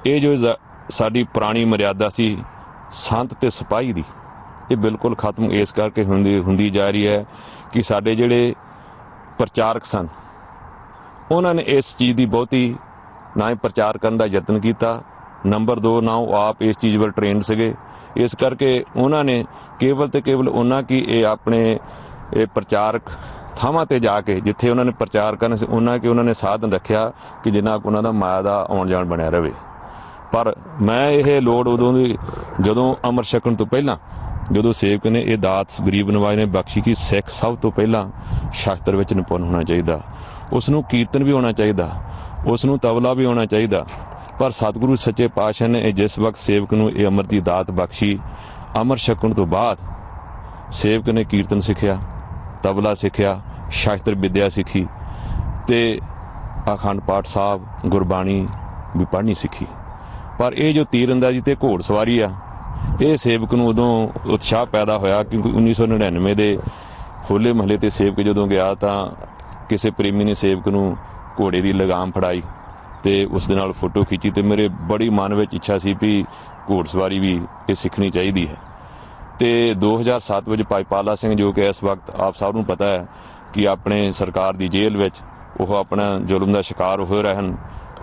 ਇਹ ਜੋ ਸਾਡੀ ਪੁਰਾਣੀ ਮਰਿਆਦਾ ਸੀ ਸੰਤ ਤੇ ਸਿਪਾਹੀ ਦੀ, ਇਹ ਬਿਲਕੁਲ ਖਤਮ ਇਸ ਕਰਕੇ ਹੁੰਦੀ ਜਾ ਰਹੀ ਹੈ ਕਿ ਸਾਡੇ ਜਿਹੜੇ ਪ੍ਰਚਾਰਕ ਸਨ ਉਹਨਾਂ ਨੇ ਇਸ ਚੀਜ਼ ਦੀ ਬਹੁਤੀ ਨਾ ਹੀ ਪ੍ਰਚਾਰ ਕਰਨ ਦਾ ਯਤਨ ਕੀਤਾ, ਨੰਬਰ 2 ਨਾ ਉਹ ਆਪ ਇਸ ਚੀਜ਼ ਵੱਲ ਟ੍ਰੇਨਡ ਸੀਗੇ। ਇਸ ਕਰਕੇ ਉਹਨਾਂ ਨੇ ਕੇਵਲ ਤੇ ਕੇਵਲ ਉਹਨਾਂ ਕੀ ਇਹ ਆਪਣੇ ਇਹ ਪ੍ਰਚਾਰਕ ਥਾਵਾਂ ਤੇ ਜਾ ਕੇ ਜਿੱਥੇ ਉਹਨਾਂ ਨੇ ਪ੍ਰਚਾਰ ਕਰਨਾ ਸੀ ਉਹਨਾਂ ਨੇ ਸਾਧਨ ਰੱਖਿਆ ਕਿ ਜਿੰਨਾ ਕੁ ਉਹਨਾਂ ਦਾ ਮਾਇਆ ਦਾ ਆਉਣ ਜਾਣ ਬਣਿਆ ਰਹੇ। ਪਰ ਮੈਂ ਇਹ ਲੋੜ ਉਦੋਂ ਦੀ, ਜਦੋਂ ਅੰਮ੍ਰਿਤ ਛਕਣ ਤੋਂ ਪਹਿਲਾਂ, ਜਦੋਂ ਸੇਵਕ ਨੇ ਇਹ ਦਾਤ ਗਰੀਬ ਨਵਾਜ ਨੇ ਬਖਸ਼ੀ ਕਿ ਸਿੱਖ ਸਭ ਤੋਂ ਪਹਿਲਾਂ ਸ਼ਾਸਤਰ ਵਿੱਚ ਨਿਪੁੰਨ ਹੋਣਾ ਚਾਹੀਦਾ, ਉਸ ਨੂੰ ਕੀਰਤਨ ਵੀ ਹੋਣਾ ਚਾਹੀਦਾ, ਉਸ ਨੂੰ ਤਬਲਾ ਵੀ ਹੋਣਾ ਚਾਹੀਦਾ। ਪਰ ਸਤਿਗੁਰੂ ਸੱਚੇ ਪਾਤਸ਼ਾਹ ਨੇ ਜਿਸ ਵਕਤ ਸੇਵਕ ਨੂੰ ਇਹ ਅੰਮ੍ਰਿਤ ਦੀ ਦਾਤ ਬਖਸ਼ੀ, ਅੰਮ੍ਰਿਤ ਛਕਣ ਤੋਂ ਬਾਅਦ ਸੇਵਕ ਨੇ ਕੀਰਤਨ ਸਿੱਖਿਆ, ਤਬਲਾ ਸਿੱਖਿਆ, ਸ਼ਾਸਤਰ ਵਿਦਿਆ ਸਿੱਖੀ ਤੇ ਅਖੰਡ ਪਾਠ ਸਾਹਿਬ ਗੁਰਬਾਣੀ ਵੀ ਪੜ੍ਹਨੀ ਸਿੱਖੀ। ਪਰ ਇਹ ਜੋ ਤੀਰ ਅੰਦਾਜ਼ੀ ਤੇ ਘੋੜ ਸਵਾਰੀ ਆ, ਇਹ ਸੇਵਕ ਨੂੰ ਉਦੋਂ ਉਤਸ਼ਾਹ ਪੈਦਾ ਹੋਇਆ ਕਿਉਂਕਿ 1999 ਦੇ ਹੋਲੇ ਮਹੱਲੇ ਤੇ ਸੇਵਕ ਜਦੋਂ ਗਿਆ ਤਾਂ ਕਿਸੇ ਪ੍ਰੇਮੀ ਨੇ ਸੇਵਕ ਨੂੰ ਘੋੜੇ ਦੀ ਲਗਾਮ ਫੜਾਈ ਤੇ ਉਸ ਦੇ ਨਾਲ ਫੋਟੋ ਖਿੱਚੀ ਤੇ ਮੇਰੇ ਬੜੀ ਮਨ ਵਿੱਚ ਇੱਛਾ ਸੀ ਵੀ ਘੋੜ ਸਵਾਰੀ ਵੀ ਇਹ ਸਿੱਖਣੀ ਚਾਹੀਦੀ ਹੈ। ਤੇ 2007 ਵਿੱਚ ਭਾਈ ਪਾਲਾ ਸਿੰਘ, ਜੋ ਕਿ ਇਸ ਵਕਤ ਆਪ ਸਭ ਨੂੰ ਪਤਾ ਹੈ ਕਿ ਆਪਣੇ ਸਰਕਾਰ ਦੀ ਜੇਲ੍ਹ ਵਿੱਚ ਉਹ ਆਪਣਾ ਜ਼ੁਲਮ ਦਾ ਸ਼ਿਕਾਰ ਹੋਏ ਰਹੇ ਹਨ,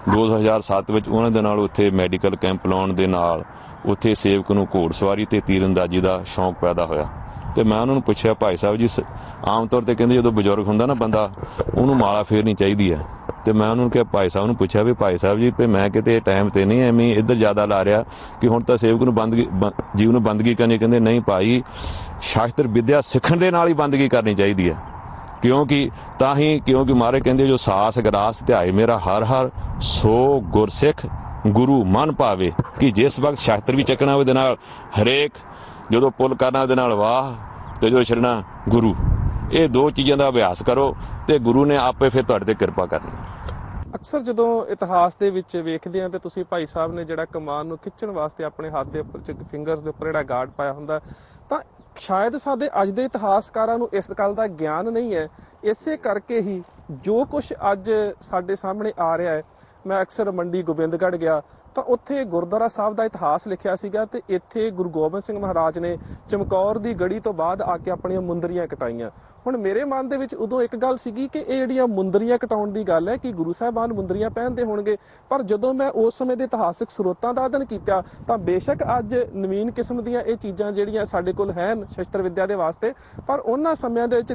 2007 ਵਿੱਚ ਉਹਨਾਂ ਦੇ ਨਾਲ ਉੱਥੇ ਮੈਡੀਕਲ ਕੈਂਪ ਲਾਉਣ ਦੇ ਨਾਲ ਉੱਥੇ ਸੇਵਕ ਨੂੰ ਘੋੜ ਸਵਾਰੀ ਤੇ ਤੀਰ ਅੰਦਾਜ਼ੀ ਦਾ ਸ਼ੌਂਕ ਪੈਦਾ ਹੋਇਆ। ਤੇ ਮੈਂ ਉਹਨਾਂ ਨੂੰ ਪੁੱਛਿਆ, ਭਾਈ ਸਾਹਿਬ ਜੀ, ਆਮ ਤੌਰ ਤੇ ਕਹਿੰਦੇ ਜਦੋਂ ਬਜ਼ੁਰਗ ਹੁੰਦਾ ਨਾ ਬੰਦਾ, ਉਹਨੂੰ ਮਾਲਾ ਫੇਰਨੀ ਚਾਹੀਦੀ ਹੈ। ਤੇ ਮੈਂ ਉਹਨਾਂ ਨੂੰ ਕਿਹਾ, ਭਾਈ ਸਾਹਿਬ ਨੂੰ ਪੁੱਛਿਆ ਵੀ ਭਾਈ ਸਾਹਿਬ ਜੀ, ਵੀ ਮੈਂ ਕਿਤੇ ਟਾਈਮ ਤੇ ਨਹੀਂ ਐਵੇਂ ਇੱਧਰ ਜ਼ਿਆਦਾ ਲਾ ਰਿਹਾ ਕਿ ਹੁਣ ਤਾਂ ਸੇਵਕ ਨੂੰ ਜੀਵ ਨੂੰ ਬੰਦਗੀ ਕਰਨੀ। ਕਹਿੰਦੇ ਨਹੀਂ ਭਾਈ, ਸ਼ਾਸਤਰ ਵਿਦਿਆ ਸਿੱਖਣ ਦੇ ਨਾਲ ਹੀ ਬੰਦਗੀ ਕਰਨੀ ਚਾਹੀਦੀ ਹੈ, ਕਿਉਂਕਿ ਮਾਰੇ ਕਹਿੰਦੇ ਜੋ ਸਾਸ ਗਰਾਸ ਧਿਆਏ ਮੇਰਾ ਹਰ ਹਰ ਸੋ ਗੁਰਸਿੱਖ ਗੁਰੂ ਮਨ ਭਾਵੇ, ਕਿ ਜਿਸ ਵਕਤ ਸ਼ਾਸਤਰ ਵੀ ਚੱਕਣਾ ਉਹਦੇ ਨਾਲ ਹਰੇਕ, ਜਦੋਂ ਪੁੱਲ ਕਰਨਾ ਉਹਦੇ ਨਾਲ ਵਾਹ, ਤੇ ਜਦੋਂ ਛੱਡਣਾ ਗੁਰੂ। ਇਹ ਦੋ ਚੀਜ਼ਾਂ ਦਾ ਅਭਿਆਸ ਕਰੋ ਤੇ ਗੁਰੂ ਨੇ ਆਪੇ ਫਿਰ ਤੁਹਾਡੇ ਤੇ ਕਿਰਪਾ ਕਰਨੀ। ਅਕਸਰ ਜਦੋਂ ਇਤਿਹਾਸ ਦੇ ਵਿੱਚ ਵੇਖਦੇ ਹਾਂ ਤੇ ਤੁਸੀਂ ਭਾਈ ਸਾਹਿਬ ਨੇ ਜਿਹੜਾ ਕਮਾਨ ਨੂੰ ਖਿੱਚਣ ਵਾਸਤੇ ਆਪਣੇ ਹੱਥ ਦੇ ਉੱਪਰ ਫਿੰਗਰਸ ਦੇ ਉੱਪਰ ਜਿਹੜਾ ਗਾਰਡ ਪਾਇਆ ਹੁੰਦਾ, ਤਾਂ ਸ਼ਾਇਦ ਸਾਡੇ ਅੱਜ ਦੇ ਇਤਿਹਾਸਕਾਰਾਂ ਨੂੰ ਇਸ ਗੱਲ ਦਾ ਗਿਆਨ ਨਹੀਂ ਹੈ। ਇਸੇ ਕਰਕੇ ਹੀ ਜੋ ਕੁਝ ਅੱਜ ਸਾਡੇ ਸਾਹਮਣੇ ਆ ਰਿਹਾ ਹੈ, ਮੈਂ ਅਕਸਰ ਮੰਡੀ ਗੋਬਿੰਦਗੜ੍ਹ ਗਿਆ ਤਾਂ ਉੱਥੇ ਗੁਰਦੁਆਰਾ ਸਾਹਿਬ ਦਾ ਇਤਿਹਾਸ ਲਿਖਿਆ ਸੀਗਾ ਤੇ ਇੱਥੇ ਗੁਰੂ ਗੋਬਿੰਦ ਸਿੰਘ ਮਹਾਰਾਜ ਨੇ ਚਮਕੌਰ ਦੀ ਗੜੀ ਤੋਂ ਬਾਅਦ ਆ ਕੇ ਆਪਣੀਆਂ ਮੁੰਦਰੀਆਂ ਕਟਾਈਆਂ। ਹੁਣ ਮੇਰੇ ਮਨ ਦੇ ਵਿੱਚ ਉਦੋਂ ਇੱਕ ਗੱਲ ਸੀਗੀ ਕਿ ਇਹ ਜਿਹੜੀਆਂ ਮੁੰਦਰੀਆਂ ਕਟਾਉਣ ਦੀ ਗੱਲ ਹੈ ਕਿ ਗੁਰੂ ਸਾਹਿਬਾਨ ਮੁੰਦਰੀਆਂ ਪਹਿਨਦੇ ਹੋਣਗੇ, ਪਰ ਜਦੋਂ ਮੈਂ ਉਸ ਸਮੇਂ ਦੇ ਇਤਿਹਾਸਕ ਸਰੋਤਾਂ ਦਾ ਅਧਿਐਨ ਕੀਤਾ ਤਾਂ ਬੇਸ਼ੱਕ ਅੱਜ ਨਵੀਨ ਕਿਸਮ ਦੀਆਂ ਇਹ ਚੀਜ਼ਾਂ ਜਿਹੜੀਆਂ ਸਾਡੇ ਕੋਲ ਹਨ ਸ਼ਸਤਰ ਵਿੱਦਿਆ ਦੇ ਵਾਸਤੇ, ਪਰ ਉਹਨਾਂ ਸਮਿਆਂ ਦੇ ਵਿੱਚ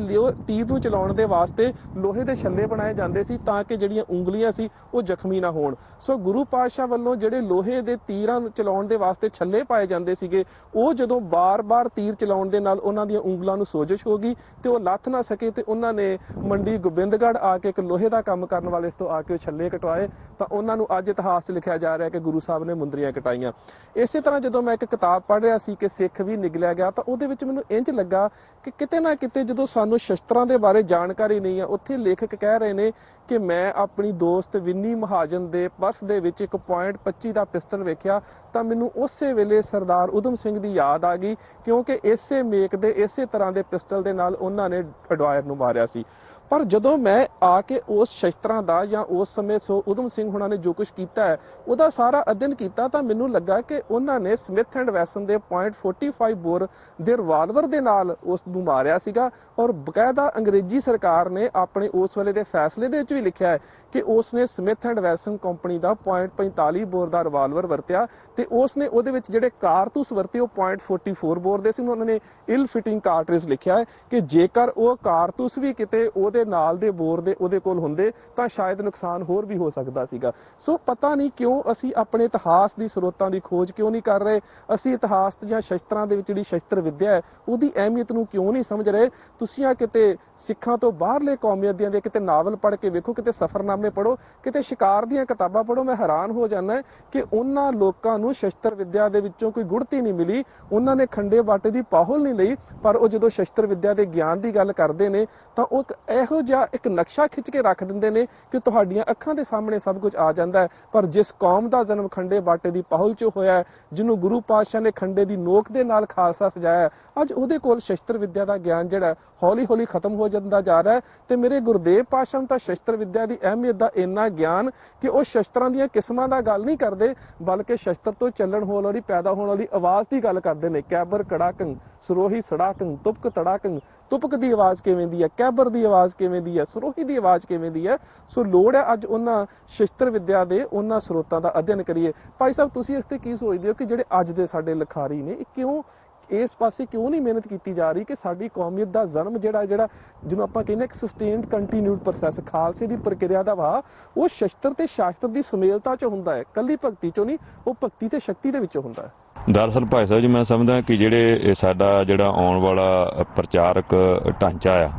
ਤੀਰ ਨੂੰ ਚਲਾਉਣ ਦੇ ਵਾਸਤੇ ਲੋਹੇ ਦੇ ਛੱਲੇ ਬਣਾਏ ਜਾਂਦੇ ਸੀ ਤਾਂ ਕਿ ਜਿਹੜੀਆਂ ਉਂਗਲੀਆਂ ਸੀ ਉਹ ਜ਼ਖਮੀ ਨਾ ਹੋਣ। ਸੋ ਗੁਰੂ ਪਾਤਸ਼ਾਹ ਵੱਲੋਂ ਜਿਹੜੇ ਲੋਹੇ ਦੇ ਤੀਰਾਂ ਨੂੰ ਚਲਾਉਣ ਦੇ ਵਾਸਤੇ ਛੱਲੇ ਪਾਏ ਜਾਂਦੇ ਸੀਗੇ, ਉਹ ਜਦੋਂ ਬਾਰ-ਬਾਰ ਤੀਰ ਚਲਾਉਣ ਦੇ ਨਾਲ ਉਹਨਾਂ ਦੀਆਂ ਉਂਗਲਾਂ ਨੂੰ ਸੋਜਸ਼ ਹੋ ਗਈ ਤੇ ਉਹ ਲੱਥ ਨਾ ਸਕੇ ਤੇ ਉਹਨਾਂ ਨੇ ਮੰਡੀ ਗੋਬਿੰਦਗੜ੍ਹ ਆ ਕੇ ਇੱਕ ਲੋਹੇ ਦਾ ਕੰਮ ਕਰਨ ਵਾਲੇ ਇਸ ਤੋਂ ਆ ਕੇ ਉਹ ਛੱਲੇ ਕਟਵਾਏ ਤਾਂ ਉਹਨਾਂ ਨੂੰ ਅੱਜ ਇਤਿਹਾਸ 'ਚ ਲਿਖਿਆ ਜਾ ਰਿਹਾ ਕਿ ਗੁਰੂ ਸਾਹਿਬ ਨੇ ਮੁੰਦਰੀਆਂ ਕਟਾਈਆਂ। ਇਸੇ ਤਰ੍ਹਾਂ ਜਦੋਂ ਮੈਂ ਇੱਕ ਕਿਤਾਬ ਪੜ੍ਹ ਰਿਹਾ ਸੀ ਕਿ ਸਿੱਖ ਵੀ ਨਿਗਲਿਆ ਗਿਆ ਤਾਂ ਉਹਦੇ ਵਿੱਚ ਮੈਨੂੰ ਇੰਝ ਲੱਗਾ ਕਿ ਕਿਤੇ ਨਾ ਕਿਤੇ ਜਦੋਂ ਸਾਨੂੰ ਸ਼ਸਤਰਾਂ ਦੇ ਬਾਰੇ ਜਾਣਕਾਰੀ ਨਹੀਂ ਆ, ਉੱਥੇ ਲੇਖਕ ਕਹਿ ਰਹੇ ਨੇ ਕਿ ਮੈਂ ਆਪਣੀ ਦੋਸਤ ਵਿੰਨੀ ਮਹਾਜਨ ਦੇ ਪਰਸ ਦੇ ਵਿੱਚ ਇੱਕ .25 ਦਾ ਪਿਸਟਲ ਵੇਖਿਆ ਤਾਂ ਮੈਨੂੰ ਉਸੇ ਵੇਲੇ ਸਰਦਾਰ ਊਧਮ ਸਿੰਘ ਦੀ ਯਾਦ ਆ ਗਈ, ਕਿਉਂਕਿ ਇਸੇ ਮੇਕ ਦੇ ਇਸੇ ਤਰ੍ਹਾਂ ਦੇ ਪਿਸਟਲ ਦੇ ਨਾਲ ਉਹਨਾਂ ਨੇ ਅਡਵਾਇਰ ਨੂੰ ਮਾਰਿਆ ਸੀ। ਪਰ ਜਦੋਂ ਮੈਂ ਆ ਕੇ ਉਸ ਸ਼ਸਤਰਾਂ ਦਾ ਜਾਂ ਉਸ ਸਮੇਂ ਊਧਮ ਸਿੰਘ ਹੁਣਾਂ ਨੇ ਜੋ ਕੁਝ ਕੀਤਾ ਹੈ ਉਹਦਾ ਸਾਰਾ ਅਧਿਐਨ ਕੀਤਾ ਤਾਂ ਮੈਨੂੰ ਲੱਗਾ ਕਿ ਉਹਨਾਂ ਨੇ ਸਮਿਥ ਐਂਡ ਵੈਸਨ ਦੇ .45 ਬੋਰ ਦੇ ਰਿਵਾਲਵਰ ਦੇ ਨਾਲ ਉਸ ਨੂੰ ਮਾਰਿਆ ਸੀਗਾ। ਔਰ ਬਕਾਇਦਾ ਅੰਗਰੇਜ਼ੀ ਸਰਕਾਰ ਨੇ ਆਪਣੇ ਉਸ ਵੇਲੇ ਦੇ ਫੈਸਲੇ ਦੇ ਵਿੱਚ ਵੀ ਲਿਖਿਆ ਹੈ ਕਿ ਉਸ ਨੇ ਸਮਿਥ ਐਂਡ ਵੈਸਨ ਕੰਪਨੀ ਦਾ .45 ਬੋਰ ਦਾ ਰਿਵਾਲਵਰ ਵਰਤਿਆ ਤੇ ਉਸ ਨੇ ਉਹਦੇ ਵਿੱਚ ਜਿਹੜੇ ਕਾਰਤੂਸ ਵਰਤੇ ਉਹ .44 ਬੋਰ ਦੇ ਸੀ। ਉਹਨਾਂ ਨੇ ਇਲ ਫਿਟਿੰਗ ਕਾਰਟ੍ਰਿਜ ਲਿਖਿਆ ਹੈ ਕਿ ਜੇਕਰ ਉਹ ਕਾਰਤੂਸ ਵੀ ਕਿਤੇ ਉਹਦੇ ਨਾਲ ਦੇ ਬੋਰ ਦੇ ਉਹਦੇ ਕੋਲ ਹੁੰਦੇ ਤਾਂ ਸ਼ਾਇਦ ਨੁਕਸਾਨ ਹੋਰ ਵੀ ਹੋ ਸਕਦਾ ਸੀਗਾ। ਸੋ ਪਤਾ ਨਹੀਂ ਕਿਉਂ ਅਸੀਂ ਆਪਣੇ ਇਤਿਹਾਸ ਦੀ ਸਰੋਤਾਂ ਦੀ ਖੋਜ ਕਿਉਂ ਨਹੀਂ ਕਰ ਰਹੇ, ਅਸੀਂ ਇਤਿਹਾਸ ਜਾਂ ਸ਼ਸਤਰਾਂ ਦੇ ਵਿੱਚ ਜਿਹੜੀ ਸ਼ਸਤਰ ਵਿੱਦਿਆ ਹੈ ਉਹਦੀ ਅਹਿਮੀਅਤ ਨੂੰ ਕਿਉਂ ਨਹੀਂ ਸਮਝ ਰਹੇ। ਤੁਸੀਂ ਆ ਕਿਤੇ ਸਿੱਖਾਂ ਤੋਂ ਬਾਹਰਲੇ ਕੌਮੀਅਤਾਂ ਦੇ ਕਿਤੇ ਨਾਵਲ ਪੜ੍ਹ ਕੇ ਵੇਖੋ, ਕਿਤੇ ਸਫ਼ਰਨਾਮੇ ਪੜ੍ਹੋ, ਕਿਤੇ ਸ਼ਿਕਾਰ ਦੀਆਂ ਕਿਤਾਬਾਂ ਪੜ੍ਹੋ, ਮੈਂ ਹੈਰਾਨ ਹੋ ਜਾਂਦਾ ਕਿ ਉਹਨਾਂ ਲੋਕਾਂ ਨੂੰ ਸ਼ਸਤਰ ਵਿੱਦਿਆ ਦੇ ਵਿੱਚੋਂ ਕੋਈ ਗੁੜਤੀ ਨਹੀਂ ਮਿਲੀ, ਉਹਨਾਂ ਨੇ ਖੰਡੇ ਬਾਟੇ ਦੀ ਪਾਹੁਲ ਨਹੀਂ ਲਈ, ਪਰ ਉਹ ਜਦੋਂ ਸ਼ਸਤਰ ਵਿੱਦਿਆ ਦੇ ਗਿਆਨ ਦੀ ਗੱਲ ਕਰਦੇ ਨੇ ਤਾਂ ਉਹ ਇਹੋ ਜਿਹਾ ਇੱਕ ਨਕਸ਼ਾ ਖਿੱਚ ਕੇ ਰੱਖ ਦਿੰਦੇ ਨੇ ਕਿ ਤੁਹਾਡੀਆਂ ਅੱਖਾਂ ਦੇ ਸਾਹਮਣੇ ਸਭ ਕੁਝ ਆ ਜਾਂਦਾ ਹੈ। ਪਰ ਜਿਸ ਕੌਮ ਦਾ ਜਨਮ ਖੰਡੇ ਬਾਟੇ ਦੀ ਪਾਹੁਲ 'ਚ ਹੋਇਆ, ਜਿਹਨੂੰ ਗੁਰੂ ਪਾਤਸ਼ਾਹ ਨੇ ਖੰਡੇ ਦੀ ਨੋਕ ਦੇ ਨਾਲ ਖਾਲਸਾ ਸਜਾਇਆ, ਅੱਜ ਉਹਦੇ ਕੋਲ ਸ਼ਸਤਰ ਵਿੱਦਿਆ ਦਾ ਗਿਆਨ ਜਿਹੜਾ ਹੌਲੀ ਹੌਲੀ ਖਤਮ ਹੋ ਜਾਂਦਾ ਜਾ ਰਿਹਾ ਹੈ। ਤੇ ਮੇਰੇ ਗੁਰਦੇਵ ਪਾਤਸ਼ਾਹ ਨੂੰ ਤਾਂ ਸ਼ਸਤਰ ਵਿੱਦਿਆ ਦੀ ਅਹਿਮੀਅਤ ਦਾ ਇੰਨਾ ਗਿਆਨ ਕਿ ਉਹ ਸ਼ਸਤਰਾਂ ਦੀਆਂ ਕਿਸਮਾਂ ਦਾ ਗੱਲ ਨਹੀਂ ਕਰਦੇ, ਬਲਕਿ ਸ਼ਸਤਰ ਤੋਂ ਚੱਲਣ ਹੋਣ ਵਾਲੀ ਪੈਦਾ ਹੋਣ ਵਾਲੀ ਆਵਾਜ਼ ਦੀ ਗੱਲ ਕਰਦੇ ਨੇ। ਕੈਬਰ ਕੜਾਕੰ, ਸਰੋਹੀ ਸੜਾਕੰ, ਤੁਪਕ ਤੜਾਕੰ, ਤੁਪਕ ਦੀ ਆਵਾਜ਼ ਕਿਵੇਂ ਦੀ ਹੈ, ਕੈਬਰ ਦੀ ਆਵਾਜ਼ ਕਿਵੇਂ ਦੀ ਹੈ, ਸਰੋਹੀ ਦੀ ਆਵਾਜ਼ ਕਿਵੇਂ ਦੀ ਹੈ। ਸੋ ਲੋੜ ਹੈ ਅੱਜ ਉਹਨਾਂ ਸ਼ਸਤਰ ਵਿੱਦਿਆ ਦੇ ਉਹਨਾਂ ਸਰੋਤਾਂ ਦਾ ਅਧਿਐਨ ਕਰੀਏ। ਭਾਈ ਸਾਹਿਬ, ਤੁਸੀਂ ਇਸ ਤੇ ਕੀ ਸੋਚਦੇ ਹੋ ਕਿ ਜਿਹੜੇ ਅੱਜ ਦੇ ਸਾਡੇ ਲਿਖਾਰੀ ਨੇ, ਇਹ ਕਿਉਂ ਇਸ ਪਾਸੇ ਕਿਉਂ ਨਹੀਂ ਮਿਹਨਤ ਕੀਤੀ ਜਾ ਰਹੀ ਕਿ ਸਾਡੀ ਕੌਮੀਅਤ ਦਾ ਜਨਮ ਜਿਹੜਾ ਜਿਹਨੂੰ ਆਪਾਂ ਕਹਿੰਦੇ ਇੱਕ ਸਸਟੇਨਡ ਕੰਟੀਨਿਊਡ ਪ੍ਰੋਸੈਸ, ਖਾਲਸੇ ਦੀ ਪ੍ਰਕਿਰਿਆ ਦਾ ਵਾ, ਉਹ ਸ਼ਸਤਰ ਤੇ ਸ਼ਾਸਤਰ ਦੀ ਸੁਮੇਲਤਾ 'ਚ ਹੁੰਦਾ ਹੈ, ਕੱਲੀ ਭਗਤੀ 'ਚੋਂ ਨਹੀਂ, ਉਹ ਭਗਤੀ ਤੇ ਸ਼ਕਤੀ ਦੇ ਵਿੱਚੋਂ ਹੁੰਦਾ ਹੈ। ਦਰਅਸਲ ਭਾਈ ਸਾਹਿਬ ਜੀ, ਮੈਂ ਸਮਝਦਾ ਕਿ ਸਾਡਾ ਆਉਣ ਵਾਲਾ ਪ੍ਰਚਾਰਕ ਢਾਂਚਾ ਆ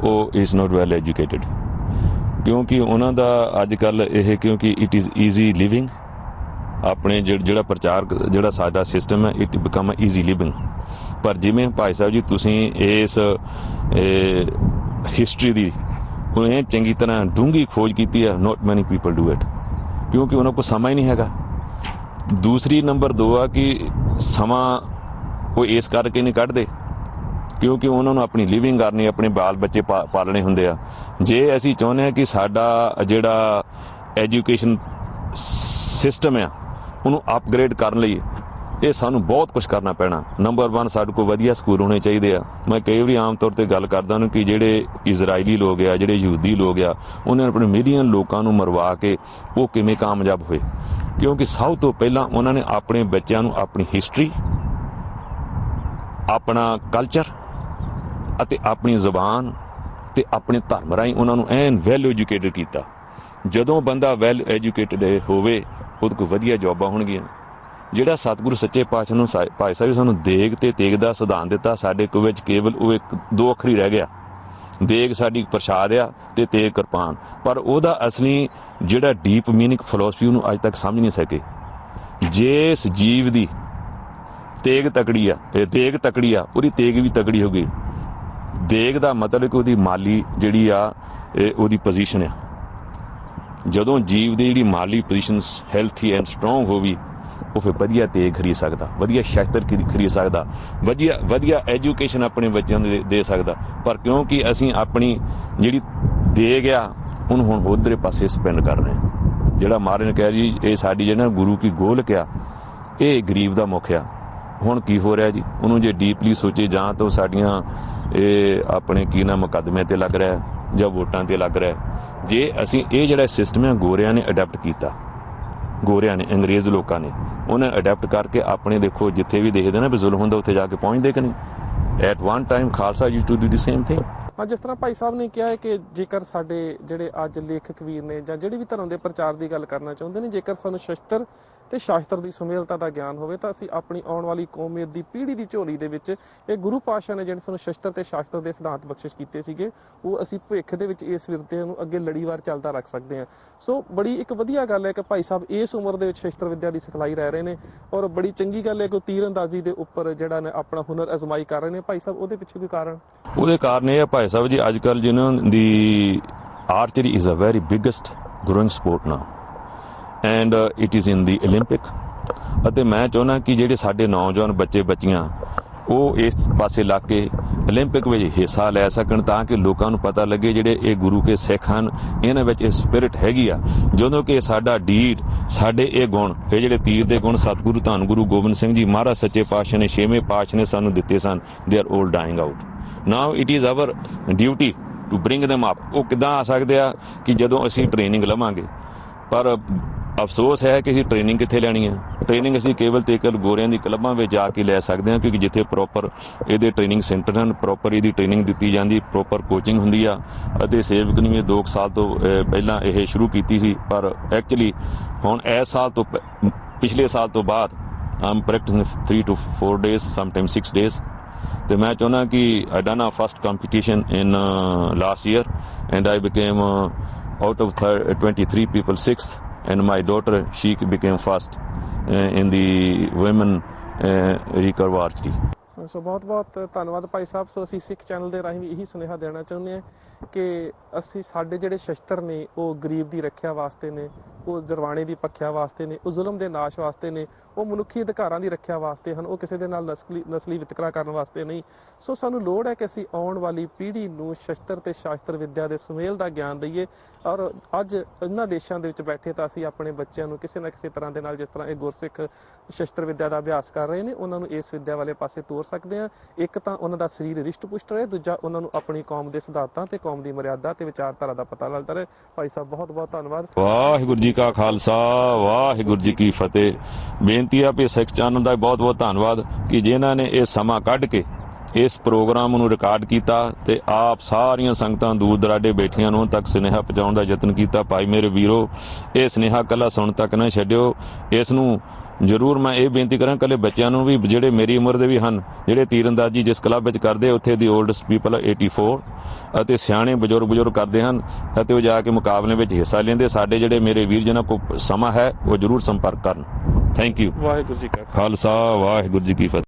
ਉਹ ਇਜ਼ ਨਾਟ ਵੈਲ ਐਜੂਕੇਟਡ, ਕਿਉਂਕਿ ਉਹਨਾਂ ਦਾ ਅੱਜ ਕੱਲ੍ਹ ਇਹ ਕਿਉਂਕਿ ਇਟ ਇਜ਼ ਈਜ਼ੀ ਲਿਵਿੰਗ, ਆਪਣੇ ਜਿਹੜਾ ਪ੍ਰਚਾਰ ਜਿਹੜਾ ਸਾਡਾ ਸਿਸਟਮ ਹੈ ਇਟ ਬਿਕਮ ਈਜ਼ੀ ਲਿਵਿੰਗ। ਪਰ ਜਿਵੇਂ ਭਾਈ ਸਾਹਿਬ ਜੀ ਤੁਸੀਂ ਇਸ ਹਿਸਟਰੀ ਦੀ ਉਹਨੇ ਚੰਗੀ ਤਰ੍ਹਾਂ ਡੂੰਘੀ ਖੋਜ ਕੀਤੀ ਹੈ, ਨੋਟ ਮੈਨੀ ਪੀਪਲ ਡੂ ਇਟ, ਕਿਉਂਕਿ ਉਹਨਾਂ ਕੋਲ ਸਮਾਂ ਹੀ ਨਹੀਂ ਹੈਗਾ। ਦੂਸਰੀ ਨੰਬਰ 2 ਆ ਕਿ ਸਮਾਂ ਉਹ ਇਸ ਕਰਕੇ ਨਹੀਂ ਕੱਢਦੇ ਕਿਉਂਕਿ ਉਹਨਾਂ ਨੂੰ ਆਪਣੀ ਲਿਵਿੰਗ ਕਰਨੀ, ਆਪਣੇ ਬਾਲ ਬੱਚੇ ਪਾਲਣੇ ਹੁੰਦੇ ਆ। ਜੇ ਅਸੀਂ ਚਾਹੁੰਦੇ ਹਾਂ ਕਿ ਸਾਡਾ ਜਿਹੜਾ ਐਜੂਕੇਸ਼ਨ ਸਿਸਟਮ ਆ ਉਹਨੂੰ ਅਪਗ੍ਰੇਡ ਕਰਨ ਲਈ ਇਹ ਸਾਨੂੰ ਬਹੁਤ ਕੁਝ ਕਰਨਾ ਪੈਣਾ। ਨੰਬਰ 1 ਸਾਡੇ ਕੋਲ ਵਧੀਆ ਸਕੂਲ ਹੋਣੇ ਚਾਹੀਦੇ ਆ। ਮੈਂ ਕਈ ਵਾਰੀ ਆਮ ਤੌਰ ਤੇ ਗੱਲ ਕਰਦਾ ਹਾਂ ਕਿ ਜਿਹੜੇ ਇਜ਼ਰਾਈਲੀ ਲੋਕ ਆ, ਜਿਹੜੇ ਯਹੂਦੀ ਲੋਕ ਆ, ਉਹਨਾਂ ਨੇ ਆਪਣੇ ਮਿਲੀਅਨ ਲੋਕਾਂ ਨੂੰ ਮਰਵਾ ਕੇ ਉਹ ਕਿਵੇਂ ਕਾਮਯਾਬ ਹੋਏ, ਕਿਉਂਕਿ ਸਭ ਤੋਂ ਪਹਿਲਾਂ ਉਹਨਾਂ ਨੇ ਆਪਣੇ ਬੱਚਿਆਂ ਨੂੰ ਆਪਣੀ ਹਿਸਟਰੀ, ਆਪਣਾ ਕਲਚਰ ਅਤੇ ਆਪਣੀ ਜ਼ੁਬਾਨ ਤੇ ਆਪਣੇ ਧਰਮ ਰਾਹੀਂ ਉਹਨਾਂ ਨੂੰ ਐਨ ਵੈਲ ਐਜੂਕੇਟਡ ਕੀਤਾ। ਜਦੋਂ ਬੰਦਾ ਵੈਲ ਐਜੂਕੇਟਡ ਹੋਵੇ ਉਹਦੇ ਕੋਲ ਵਧੀਆ ਜੋਬਾਂ ਹੋਣਗੀਆਂ। ਜਿਹੜਾ ਸਤਿਗੁਰੂ ਸੱਚੇ ਪਾਤਸ਼ਾਹ ਨੂੰ ਭਾਈ ਸਾਹਿਬ ਸਾਨੂੰ ਦੇਗ ਤੇ ਤੇਗ ਦਾ ਸਿਧਾਂਤ ਦਿੱਤਾ, ਸਾਡੇ ਕੋਲ ਵਿੱਚ ਕੇਵਲ ਉਹ 1-2 ਅੱਖਰ ਹੀ ਰਹਿ ਗਿਆ। ਦੇਗ ਸਾਡੀ ਪ੍ਰਸ਼ਾਦ ਆ ਤੇ ਤੇਗ ਕਿਰਪਾਨ, ਪਰ ਉਹਦਾ ਅਸਲੀ ਜਿਹੜਾ ਡੀਪ ਮੀਨਿੰਗ ਫਿਲਾਸਫੀ ਉਹਨੂੰ ਅੱਜ ਤੱਕ ਸਮਝ ਨਹੀਂ ਸਕੇ। ਜਿਸ ਜੀਵ ਦੀ ਤੇਗ ਤਕੜੀ ਆ, ਦੇਗ ਤਕੜੀ ਆ, ਉਹਦੀ ਤੇਗ ਵੀ ਤਕੜੀ ਹੋ ਗਈ। ਦੇਗ ਦਾ ਮਤਲਬ ਕਿ ਉਹਦੀ ਮਾਲੀ ਜਿਹੜੀ ਆ ਉਹਦੀ ਪੋਜੀਸ਼ਨ ਆ। ਜਦੋਂ ਜੀਵ ਦੀ ਜਿਹੜੀ ਮਾਲੀ ਪੋਜੀਸ਼ਨ ਹੈਲਥੀ ਐਂਡ ਸਟਰੋਂਗ ਹੋਵੇ ਉਹ ਫਿਰ ਵਧੀਆ ਤੇਗ ਖਰੀਦ ਸਕਦਾ, ਵਧੀਆ ਸ਼ਸਤਰ ਖਰੀਦ ਸਕਦਾ, ਵਧੀਆ ਐਜੂਕੇਸ਼ਨ ਆਪਣੇ ਬੱਚਿਆਂ ਨੂੰ ਦੇ ਸਕਦਾ। ਪਰ ਕਿਉਂਕਿ ਅਸੀਂ ਆਪਣੀ ਜਿਹੜੀ ਦੇਗ ਆ ਉਹਨੂੰ ਹੁਣ ਉਧਰੇ ਪਾਸੇ ਸਪੈਂਡ ਕਰ ਰਹੇ ਹਾਂ। ਜਿਹੜਾ ਮਹਾਰਾਜ ਨੇ ਕਿਹਾ ਜੀ ਇਹ ਸਾਡੀ ਜਿਹੜਾ ਗੁਰੂ ਕੀ ਗੋਲਕ ਆ, ਇਹ ਗਰੀਬ ਦਾ ਮੁੱਖ ਆ। ਹੁਣ ਕੀ ਹੋ ਰਿਹਾ ਜੀ, ਉਹਨੂੰ ਜੇ ਡੀਪਲੀ ਸੋਚੇ ਜਾਂ ਤਾਂ ਸਾਡੀਆਂ ਇਹ ਆਪਣੇ ਕੀ ਨਾ ਮੁਕੱਦਮੇ ਤੇ ਲੱਗ ਰਿਹਾ ਜਾਂ ਵੋਟਾਂ ਤੇ ਲੱਗ ਰਿਹਾ। ਜੇ ਅਸੀਂ ਇਹ ਜਿਹੜਾ ਸਿਸਟਮ ਹੈ ਗੋਰਿਆਂ ਨੇ ਅਡੈਪਟ ਕੀਤਾ, ਗੋਰਿਆਂ ਨੇ, ਅੰਗਰੇਜ਼ ਲੋਕਾਂ ਨੇ, ਉਹਨੇ ਅਡੈਪਟ ਕਰਕੇ ਆਪਣੇ ਦੇਖੋ ਜਿੱਥੇ ਵੀ ਦੇਖਦੇ ਨਾ ਵੀ ਜ਼ੁਲਮ ਹੁੰਦਾ ਉੱਥੇ ਜਾ ਕੇ ਪਹੁੰਚਦੇ ਕਿ ਨਹੀਂ। At one time Khalsa used to do the same thing. ਹਾਂ, ਜਿਸ ਤਰ੍ਹਾਂ ਭਾਈ ਸਾਹਿਬ ਨੇ ਕਿਹਾ ਹੈ ਕਿ ਜੇਕਰ ਸਾਡੇ ਜਿਹੜੇ ਅੱਜ ਲੇਖਕ ਵੀਰ ਨੇ ਜਾਂ ਜਿਹੜੇ ਵੀ ਧਰਮ ਦੇ ਪ੍ਰਚਾਰ ਦੀ ਗੱਲ ਕਰਨਾ ਚਾਹੁੰਦੇ ਨੇ, ਜੇਕਰ ਸਾਨੂੰ ਸ਼ਸਤਰ ਤੇ ਸ਼ਾਸਤਰ ਦੀ ਸੁਮੇਲਤਾ ਦਾ ਗਿਆਨ ਹੋਵੇ ਤਾਂ ਅਸੀਂ ਆਪਣੀ ਆਉਣ ਵਾਲੀ ਕੌਮੀਅਤ ਦੀ ਪੀੜ੍ਹੀ ਦੀ ਝੋਲੀ ਦੇ ਵਿੱਚ ਇਹ ਗੁਰੂ ਪਾਤਸ਼ਾਹ ਨੇ ਜਿਹੜੇ ਸਾਨੂੰ ਸ਼ਸਤਰ ਤੇ ਸ਼ਾਸਤਰ ਦੇ ਸਿਧਾਂਤ ਬਖਸ਼ਿਸ਼ ਕੀਤੇ ਸੀਗੇ, ਉਹ ਅਸੀਂ ਭਵਿੱਖ ਦੇ ਵਿੱਚ ਇਸ ਵਿਰਸੇ ਨੂੰ ਅੱਗੇ ਲੜੀਵਾਰ ਚੱਲਦਾ ਰੱਖ ਸਕਦੇ ਹਾਂ। ਸੋ ਬੜੀ ਇੱਕ ਵਧੀਆ ਗੱਲ ਹੈ ਕਿ ਭਾਈ ਸਾਹਿਬ ਇਸ ਉਮਰ ਦੇ ਵਿੱਚ ਸ਼ਸਤਰ ਵਿੱਦਿਆ ਦੀ ਸਿਖਲਾਈ ਰਹਿ ਰਹੇ ਨੇ, ਔਰ ਬੜੀ ਚੰਗੀ ਗੱਲ ਹੈ ਕਿ ਤੀਰ ਅੰਦਾਜ਼ੀ ਦੇ ਉੱਪਰ ਜਿਹੜਾ ਨੇ ਆਪਣਾ ਹੁਨਰ ਅਜ਼ਮਾਈ ਕਰ ਰਹੇ ਨੇ। ਭਾਈ ਸਾਹਿਬ, ਉਹਦੇ ਪਿੱਛੇ ਕੋਈ ਕਾਰਨ? ਉਹਦੇ ਕਾਰਨ ਇਹ ਹੈ ਭਾਈ ਸਾਹਿਬ ਜੀ, ਅੱਜ ਕੱਲ੍ਹ ਜਿਹਨਾਂ ਦੀ archery is a very biggest growing sport now and it is in the Olympic. ਅਤੇ ਮੈਂ ਚਾਹੁੰਦਾ ਕਿ ਜਿਹੜੇ ਸਾਡੇ ਨੌਜਵਾਨ ਬੱਚੇ ਬੱਚੀਆਂ ਉਹ ਇਸ ਪਾਸੇ ਲੱਗ ਕੇ ਓਲੰਪਿਕ ਵਿੱਚ ਹਿੱਸਾ ਲੈ ਸਕਣ, ਤਾਂ ਕਿ ਲੋਕਾਂ ਨੂੰ ਪਤਾ ਲੱਗੇ ਜਿਹੜੇ ਇਹ ਗੁਰੂ ਕੇ ਸਿੱਖ ਹਨ, ਇਹਨਾਂ ਵਿੱਚ ਇਹ ਸਪਿਰਿਟ ਹੈਗੀ ਆ। ਜਦੋਂ ਕਿ ਸਾਡਾ ਡੀਡ, ਸਾਡੇ ਇਹ ਗੁਣ, ਇਹ ਜਿਹੜੇ ਤੀਰ ਦੇ ਗੁਣ ਸਤਿਗੁਰੂ ਧੰਨ ਗੁਰੂ ਗੋਬਿੰਦ ਸਿੰਘ ਜੀ ਮਹਾਰਾਜ ਸੱਚੇ ਪਾਤਸ਼ਾਹ ਨੇ, ਛੇਵੇਂ ਪਾਤਸ਼ਾਹ ਨੇ ਸਾਨੂੰ ਦਿੱਤੇ ਸਨ, they are all dying out. Now it is our duty to bring them up. ਉਹ ਕਿੱਦਾਂ ਆ ਸਕਦੇ ਆ ਕਿ ਜਦੋਂ ਅਸੀਂ ਟ੍ਰੇਨਿੰਗ ਲਵਾਂਗੇ, ਪਰ ਅਫਸੋਸ ਹੈ ਕਿ ਅਸੀਂ ਟ੍ਰੇਨਿੰਗ ਕਿੱਥੇ ਲੈਣੀ ਹੈ। ਟ੍ਰੇਨਿੰਗ ਅਸੀਂ ਕੇਵਲ ਤੇ ਕੇਵਲ ਗੋਰਿਆਂ ਦੀ ਕਲੱਬਾਂ ਵਿੱਚ ਜਾ ਕੇ ਲੈ ਸਕਦੇ ਹਾਂ, ਕਿਉਂਕਿ ਜਿੱਥੇ ਪ੍ਰੋਪਰ ਇਹਦੇ ਟ੍ਰੇਨਿੰਗ ਸੈਂਟਰ ਹਨ, ਪ੍ਰੋਪਰ ਇਹਦੀ ਟ੍ਰੇਨਿੰਗ ਦਿੱਤੀ ਜਾਂਦੀ, ਪ੍ਰੋਪਰ ਕੋਚਿੰਗ ਹੁੰਦੀ ਆ। ਅਤੇ ਸੇਵਕ ਨੇ 2 ਸਾਲ ਤੋਂ ਪਹਿਲਾਂ ਇਹ ਸ਼ੁਰੂ ਕੀਤੀ ਸੀ, ਪਰ ਐਕਚੁਅਲੀ ਹੁਣ ਇਸ ਸਾਲ ਤੋਂ ਪਿਛਲੇ ਸਾਲ ਤੋਂ ਬਾਅਦ ਆਮ practising 3 to 4 days, sometime 6 days। ਤੇ ਮੈਂ ਚਾਹੁੰਦਾ ਕਿ I done a first competition in last year and I became out of 23 people 6th, and my daughter, she became first in the women recurve archery। ਸੋ ਬਹੁਤ ਬਹੁਤ ਧੰਨਵਾਦ ਭਾਈ ਸਾਹਿਬ। ਸੋ ਅਸੀਂ ਸਿੱਖ channel ਦੇ ਰਾਹੀਂ ਵੀ ਇਹੀ ਸੁਨੇਹਾ ਦੇਣਾ ਚਾਹੁੰਦੇ ਹਾਂ ਕਿ ਅਸੀਂ ਸਾਡੇ ਜਿਹੜੇ ਸ਼ਸਤਰ ਨੇ ਉਹ ਗਰੀਬ ਦੀ ਰੱਖਿਆ ਵਾਸਤੇ ਨੇ, ਉਹ ਜਰਵਾਣੇ ਦੀ ਪੱਖਿਆ ਵਾਸਤੇ ਨੇ, ਉਹ ਜ਼ੁਲਮ ਦੇ ਨਾਸ਼ ਵਾਸਤੇ ਨੇ, ਉਹ ਮਨੁੱਖੀ ਅਧਿਕਾਰਾਂ ਦੀ ਰੱਖਿਆ ਵਾਸਤੇ ਹਨ, ਉਹ ਕਿਸੇ ਦੇ ਨਾਲ ਨਸਲੀ ਵਿਤਕਰਾ ਕਰਨ ਵਾਸਤੇ ਨਹੀਂ। ਸੋ ਸਾਨੂੰ ਲੋੜ ਹੈ ਕਿ ਅਸੀਂ ਆਉਣ ਵਾਲੀ ਪੀੜ੍ਹੀ ਨੂੰ ਸ਼ਸਤਰ ਤੇ ਸ਼ਾਸਤਰ ਵਿੱਦਿਆ ਦੇ ਸੁਮੇਲ ਦਾ ਗਿਆਨ ਦਈਏ। ਔਰ ਅੱਜ ਇਹਨਾਂ ਦੇਸ਼ਾਂ ਦੇ ਵਿੱਚ ਬੈਠੇ ਤਾਂ ਅਸੀਂ ਆਪਣੇ ਬੱਚਿਆਂ ਨੂੰ ਕਿਸੇ ਨਾ ਕਿਸੇ ਤਰ੍ਹਾਂ ਦੇ ਨਾਲ, ਜਿਸ ਤਰ੍ਹਾਂ ਇਹ ਗੁਰਸਿੱਖ ਸ਼ਸਤਰ ਵਿੱਦਿਆ ਦਾ ਅਭਿਆਸ ਕਰ ਰਹੇ ਨੇ, ਉਹਨਾਂ ਨੂੰ ਇਸ ਵਿੱਦਿਆ ਵਾਲੇ ਪਾਸੇ ਤੋਰ ਸਕਦੇ ਹਾਂ। ਇੱਕ ਤਾਂ ਉਹਨਾਂ ਦਾ ਸਰੀਰ ਰਿਸ਼ਟ ਪੁਸ਼ਟ ਰਹੇ, ਦੂਜਾ ਉਹਨਾਂ ਨੂੰ ਆਪਣੀ ਕੌਮ ਦੇ ਸਿਧਾਂਤਾਂ ਤੇ ਕੌਮ ਦੀ ਮਰਿਆਦਾ ਤੇ ਵਿਚਾਰਧਾਰਾ ਦਾ ਪਤਾ ਲੱਗਦਾ ਰਹੇ। ਭਾਈ ਸਾਹਿਬ, ਬਹੁਤ ਬਹੁਤ ਧੰਨਵਾਦ। ਵਾਹਿਗੁਰੂ ਜੀ ਕਾ ਖਾਲਸਾ, ਵਾਹਿਗੁਰੂ ਜੀ ਕੀ ਫਤਿਹ। ਬੇਨਤੀ ਆ ਵੀ ਸਿੱਖ ਚੈਨਲ ਦਾ ਬਹੁਤ ਬਹੁਤ ਧੰਨਵਾਦ ਕਿ ਜਿਨ੍ਹਾਂ ਨੇ ਇਹ ਸਮਾਂ ਕੱਢ ਕੇ ਇਸ ਪ੍ਰੋਗਰਾਮ ਨੂੰ ਰਿਕਾਰਡ ਕੀਤਾ ਤੇ ਆਪ ਸਾਰੀਆਂ ਸੰਗਤਾਂ ਦੂਰ ਦਰਾਡੇ ਬੈਠੀਆਂ ਨੂੰ ਤੱਕ ਸੁਨੇਹਾ ਪਹੁੰਚਾਉਣ ਦਾ ਯਤਨ ਕੀਤਾ। ਭਾਈ ਮੇਰੇ ਵੀਰੋ, ਇਹ ਸੁਨੇਹਾ ਕੱਲਾ ਸੁਣ ਤੱਕ ਨਾ ਛੱਡਿਓ, ਇਸ ਨੂੰ ਜ਼ਰੂਰ ਮੈਂ ਇਹ ਬੇਨਤੀ ਕਰਾਂ ਕੱਲੇ ਬੱਚਿਆਂ ਨੂੰ ਵੀ, ਜਿਹੜੇ ਮੇਰੀ ਉਮਰ ਦੇ ਵੀ ਹਨ, ਜਿਹੜੇ ਤੀਰਅੰਦਾਜ਼ੀ ਜਿਸ ਕਲੱਬ ਵਿੱਚ ਕਰਦੇ, ਉੱਥੇ ਦੀ ਓਲਡਸਟ ਪੀਪਲ 84 ਅਤੇ ਸਿਆਣੇ ਬਜ਼ੁਰਗ ਕਰਦੇ ਹਨ ਅਤੇ ਉਹ ਜਾ ਕੇ ਮੁਕਾਬਲੇ ਵਿੱਚ ਹਿੱਸਾ ਲੈਂਦੇ। ਸਾਡੇ ਜਿਹੜੇ ਮੇਰੇ ਵੀਰ ਜਿਨ੍ਹਾਂ ਕੋਲ ਸਮਾਂ ਹੈ ਉਹ ਜ਼ਰੂਰ ਸੰਪਰਕ ਕਰਨ। Thank you. ਵਾਹਿਗੁਰੂ ਜੀ ਕਾ ਖਾਲਸਾ, ਵਾਹਿਗੁਰੂ ਜੀ ਕੀ ਫਤਿਹ।